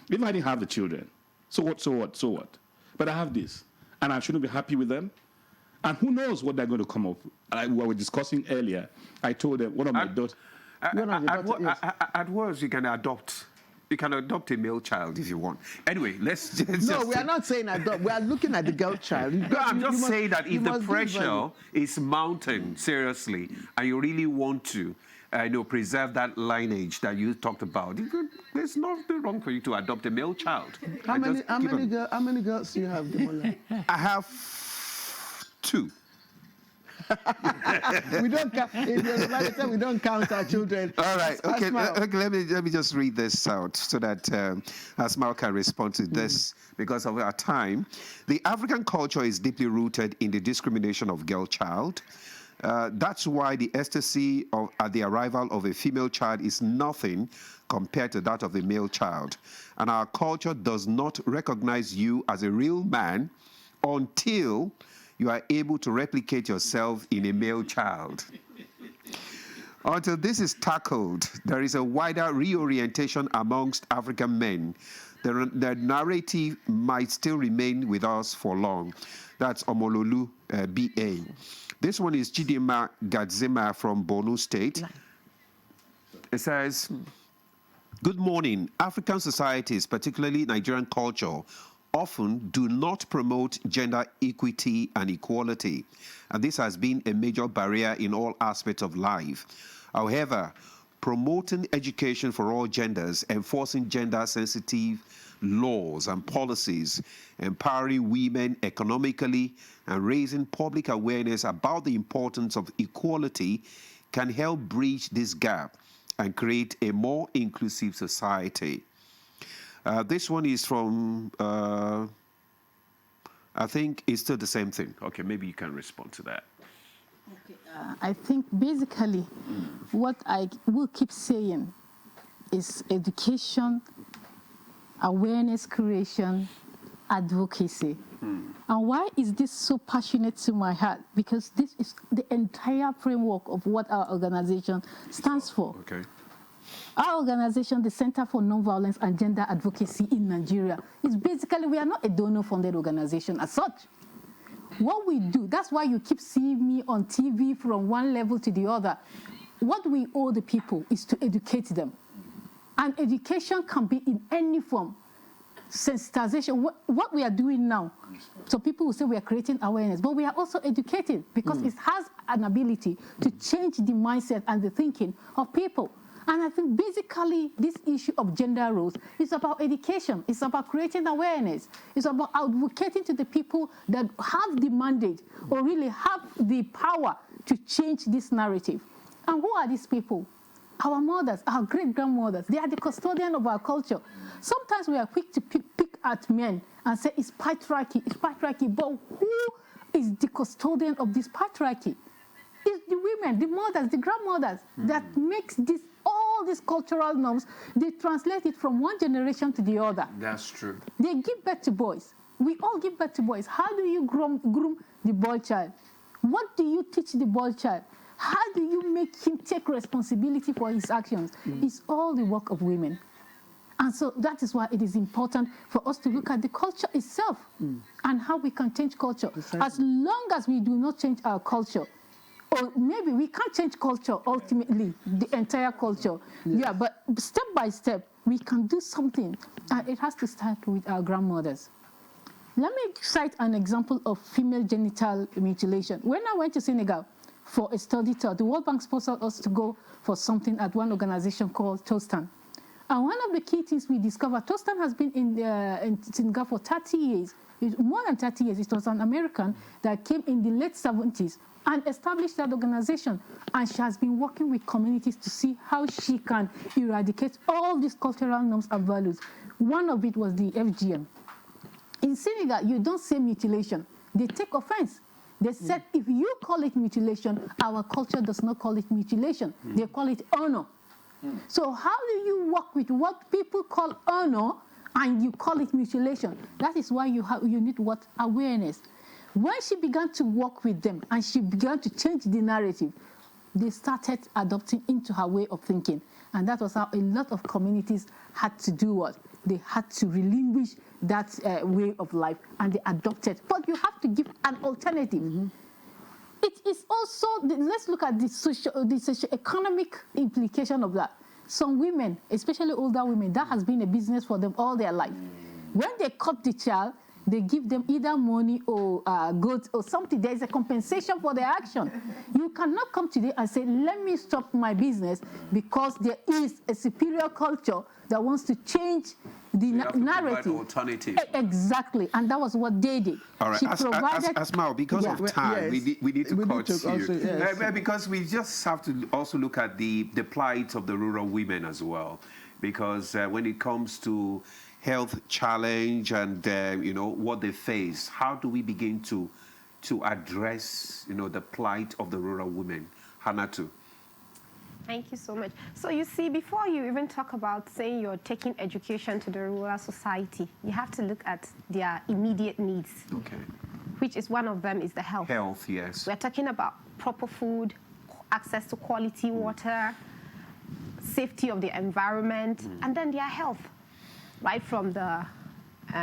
didn't have the children? So what? But I have this, and I shouldn't be happy with them. And who knows what they're going to come up. Like we were discussing earlier, I told them one of my daughters. At worst, you can adopt. You can adopt a male child if you want. Anyway, let's just... No, we are not saying adopt. We are looking at the girl child. No, I'm just saying that if the pressure is mounting, seriously, and you really want to preserve that lineage that you talked about, there's nothing wrong for you to adopt a male child. How many girls do you have, Demola? I have 2. We don't count. We don't count our children. All right. Okay. Let me just read this out so that Asmal can respond to this because of our time. The African culture is deeply rooted in the discrimination of girl child. That's why the ecstasy at the arrival of a female child is nothing compared to that of a male child. And our culture does not recognize you as a real man until you are able to replicate yourself in a male child. Until this is tackled, there is a wider reorientation amongst African men. The narrative might still remain with us for long. That's Omololu B.A. This one is Chidima Gadzima from Borno State. It says, good morning. African societies, particularly Nigerian culture, often do not promote gender equity and equality, and this has been a major barrier in all aspects of life. However, promoting education for all genders, enforcing gender-sensitive laws and policies, empowering women economically, and raising public awareness about the importance of equality can help bridge this gap and create a more inclusive society. This one is from, I think it's still the same thing. Okay, maybe you can respond to that. Okay, I think basically what I will keep saying is education, awareness creation, advocacy. And why is this so passionate to my heart? Because this is the entire framework of what our organization stands for. Okay. Our organization, the Center for Nonviolence and Gender Advocacy in Nigeria, is basically, we are not a donor-funded organization as such. What we do, that's why you keep seeing me on TV from one level to the other. What we owe the people is to educate them. And education can be in any form. Sensitization, what we are doing now. So people will say we are creating awareness, but we are also educating because it has an ability to change the mindset and the thinking of people. And I think basically this issue of gender roles is about education. It's about creating awareness. It's about advocating to the people that have the mandate or really have the power to change this narrative. And who are these people? Our mothers, our great-grandmothers. They are the custodian of our culture. Sometimes we are quick to pick at men and say it's patriarchy, but who is the custodian of this patriarchy? It's the women, the mothers, the grandmothers that makes all these cultural norms, they translate it from one generation to the other. That's true. They give birth to boys. We all give birth to boys. How do you groom the boy child? What do you teach the boy child? How do you make him take responsibility for his actions? It's all the work of women. And so that is why it is important for us to look at the culture itself and how we can change culture. As long as we do not change our culture, or maybe we can't change culture ultimately, the entire culture. Yeah, but step by step, we can do something. And it has to start with our grandmothers. Let me cite an example of female genital mutilation. When I went to Senegal for a study tour, the World Bank sponsored us to go for something at one organization called Tostan. And one of the key things we discovered, Tostan has been in Senegal for 30 years. More than 30 years. It was an American that came in the late 70s and established that organization. And she has been working with communities to see how she can eradicate all these cultural norms and values. One of it was the FGM. In Senegal, you don't say mutilation. They take offense. They said, if you call it mutilation, our culture does not call it mutilation. They call it honor. So how do you work with what people call honor and you call it mutilation? That is why you need what? Awareness. When she began to work with them and she began to change the narrative, they started adopting into her way of thinking. And that was how a lot of communities had to do what? They had to relinquish that way of life and they adopted. But you have to give an alternative. It is also, let's look at the socio-economic implication of that. Some women, especially older women, that has been a business for them all their life. When they cut the child, they give them either money or goods or something. There is a compensation for their action. You cannot come today and say, let me stop my business because there is a superior culture that wants to change the narrative. Alternative. Exactly, and that was what they did. All right, Asmao, because of time, yes. we need to cut you. Also, yes. Because we just have to also look at the plight of the rural women as well. Because when it comes to health challenge and what they face, how do we begin to address the plight of the rural women? Hanatu. Thank you so much. So you see, before you even talk about saying you're taking education to the rural society, you have to look at their immediate needs. Okay. Which is one of them is the health. Health, yes. We're talking about proper food, access to quality water, safety of the environment, and then their health, right from the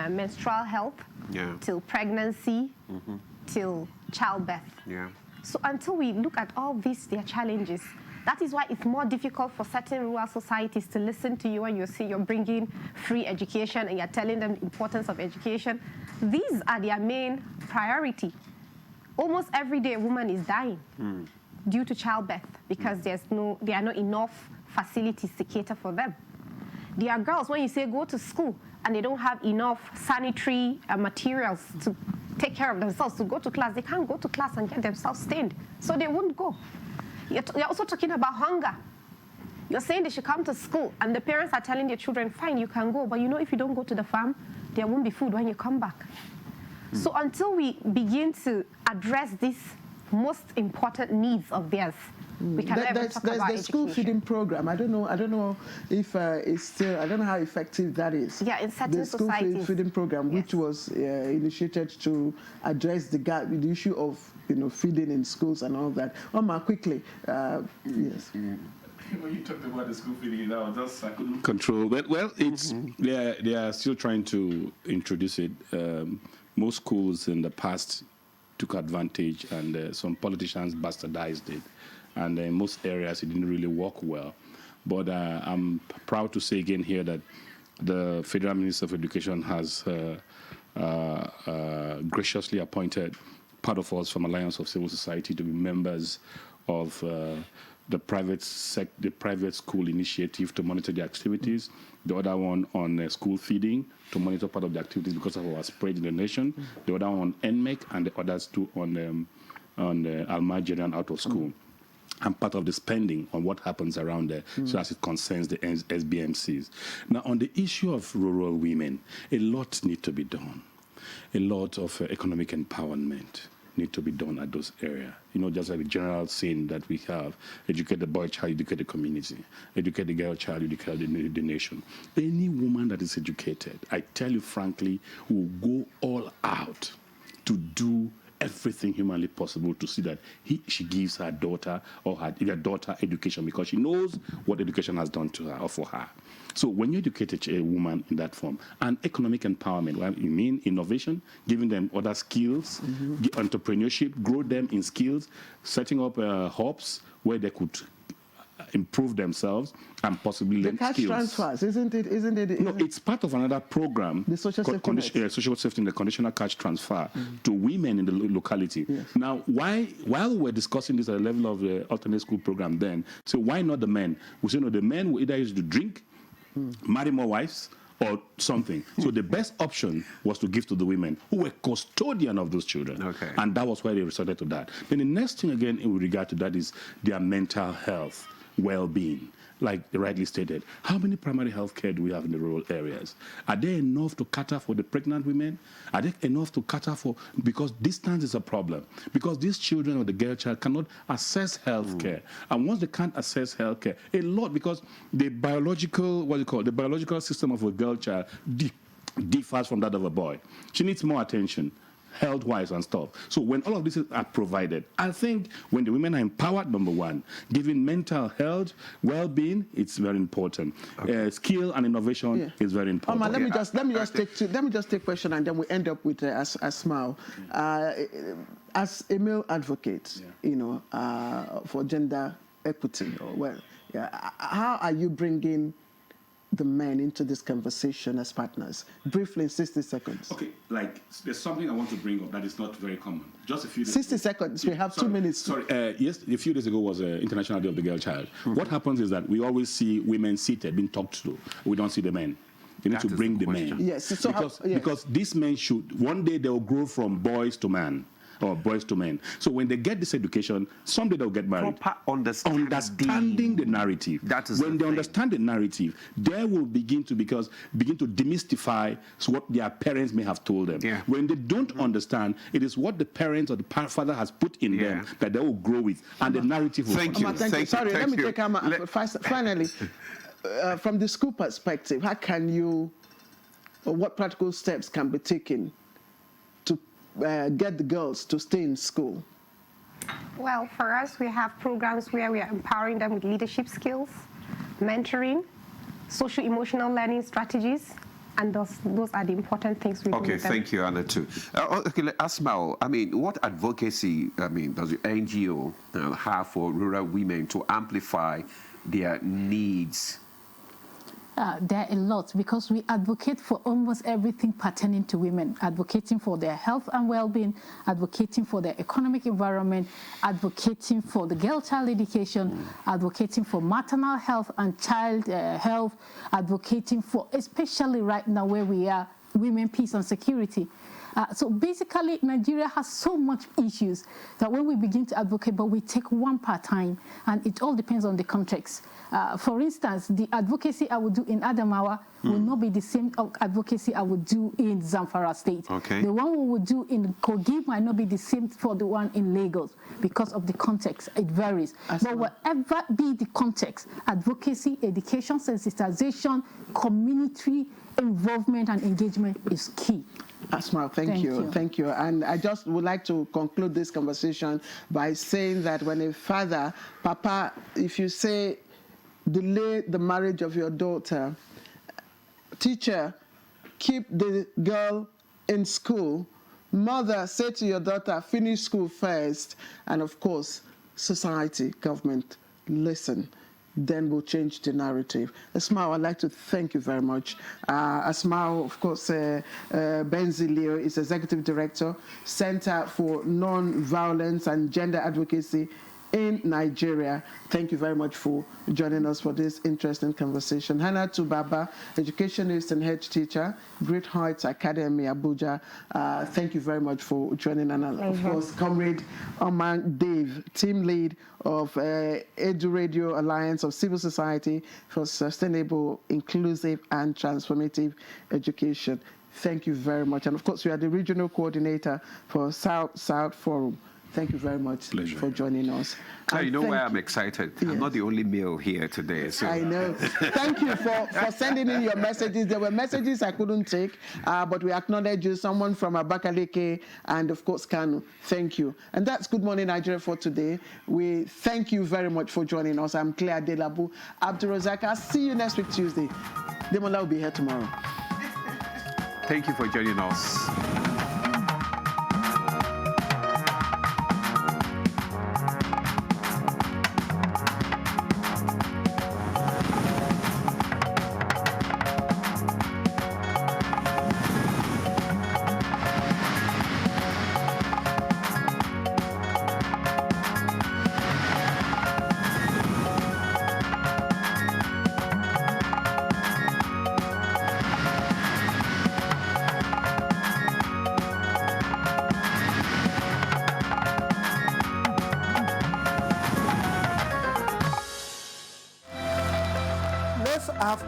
menstrual health till pregnancy, till childbirth. Yeah. So until we look at all these, their challenges, that is why it's more difficult for certain rural societies to listen to you when you see you're bringing free education and you're telling them the importance of education. These are their main priority. Almost every day a woman is dying due to childbirth because there are not enough facilities to cater for them. There are girls, when you say go to school and they don't have enough sanitary materials to take care of themselves, to go to class, they can't go to class and get themselves stained, so they won't go. You're also talking about hunger. You're saying they should come to school, and the parents are telling their children, fine, you can go, but if you don't go to the farm, there won't be food when you come back. So until we begin to address these most important needs of theirs, we can never talk about education. There's the school feeding program. I don't know if it's still, I don't know how effective that is. Yeah, in certain societies. The school feeding program, which was initiated to address the gap, the issue of feeding in schools and all that. Omar, quickly, yes. When you talked about the school feeding, I couldn't control. But it's they are still trying to introduce it. Most schools in the past took advantage, and some politicians bastardized it. And in most areas, it didn't really work well. But I'm proud to say again here that the Federal Minister of Education has graciously appointed part of us from Alliance of Civil Society to be members of the private school initiative to monitor the activities, the other one on school feeding to monitor part of the activities because of our spread in the nation, the other one on NMEC, and the others two on Almajiri and out of school. And part of the spending on what happens around there, so as it concerns the SBMCs. Now, on the issue of rural women, a lot needs to be done. A lot of economic empowerment need to be done at those areas. You know, just like the general saying that we have, educate the boy child, educate the community. Educate the girl child, educate the nation. Any woman that is educated, I tell you frankly, will go all out to do everything humanly possible to see that she gives her daughter or her daughter education, because she knows what education has done to her or for her. So when you educate a woman in that form, and economic empowerment, well, you mean innovation, giving them other skills, entrepreneurship, grow them in skills, setting up hubs where they could improve themselves and possibly learn skills. The cash transfers, isn't it? No, it's part of another program. The social safety net. Social safety, the conditional cash transfer to women in the locality. Yes. Now, while we're discussing this at the level of the alternate school program then, so why not the men? We say, no, the men will either use to drink, marry more wives, or something. So the best option was to give to the women who were custodian of those children. Okay. And that was why they resorted to that. Then the next thing again in regard to that is their mental health, well-being. Like rightly stated, how many primary health care do we have in the rural areas? Are there enough to cater for the pregnant women? Are there enough to cater for, because distance is a problem. Because these children or the girl child cannot access health care. And once they can't access health care, a lot, because the biological, the biological system of a girl child differs from that of a boy. She needs more attention, health-wise and stuff. So when all of this are provided, I think when the women are empowered, number one, giving mental health, well-being, it's very important. Okay. Skill and innovation is very important. Let me just take question, and then we end up with Asmao. As a male advocate, you know, for gender equity, how are you bringing the men into this conversation as partners? Briefly, in 60 seconds. Okay, like there's something I want to bring up that is not very common. Just a few days 60 seconds, we have 2 minutes. Sorry, yes, a few days ago was International Day of the Girl Child. What happens is that we always see women seated, being talked to. We don't see the men. You need to bring the men. Yes, so because these men should, one day they will grow from boys to man, or boys to men. So when they get this education, someday they'll get married. Proper understanding the narrative. That is when they understand the narrative, they will begin to demystify what their parents may have told them. Yeah. When they don't understand, it is what the parents or the father has put in them that they will grow with, and the narrative will Sorry, let me take finally, from the school perspective, how can you, or what practical steps can be taken to get the girls to stay in school? Well, for us, we have programs where we are empowering them with leadership skills, mentoring, social emotional learning strategies, and those are the important things we do. Okay, thank you, Anna, too. Okay, Asmao, I mean, what advocacy, does the NGO have for rural women to amplify their needs? There are a lot, because we advocate for almost everything pertaining to women, advocating for their health and well-being, advocating for their economic environment, advocating for the girl-child education, advocating for maternal health and child health, advocating for, especially right now where we are, women, peace and security. So basically, Nigeria has so much issues that when we begin to advocate, but we take one part time, and it all depends on the context. For instance, the advocacy I would do in Adamawa will not be the same advocacy I would do in Zamfara State. Okay. The one we would do in Kogi might not be the same for the one in Lagos because of the context. It varies. But whatever be the context, advocacy, education, sensitization, community involvement and engagement is key. Asma, thank you. And I just would like to conclude this conversation by saying that when a father, Papa, if you say delay the marriage of your daughter, teacher, keep the girl in school, mother, say to your daughter, finish school first, and of course, society, government, listen. then we'll change the narrative. Asmao, I'd like to thank you very much. Asmao, of course, Benzilio is Executive Director, Center for Non-Violence and Gender Advocacy in Nigeria. Thank you very much for joining us for this interesting conversation. Hannah Tubaba, educationist and head teacher, Great Heights Academy, Abuja. Thank you very much for joining us. Of course, Comrade Oman Dave, team lead of Edu Radio Alliance of Civil Society for Sustainable, Inclusive and Transformative Education. Thank you very much. And of course, we are the regional coordinator for South Forum. Thank you very much for joining us. Now, you know why I'm excited? Yes. I'm not the only male here today. So. I know. Thank you for sending in your messages. There were messages I couldn't take, but we acknowledge you, someone from Abakaliki and, of course, Kanu. Thank you. And that's Good Morning Nigeria for today. We thank you very much for joining us. I'm Claire Delabu Abdurrazak. I'll see you next week, Tuesday. Demola will be here tomorrow. Thank you for joining us.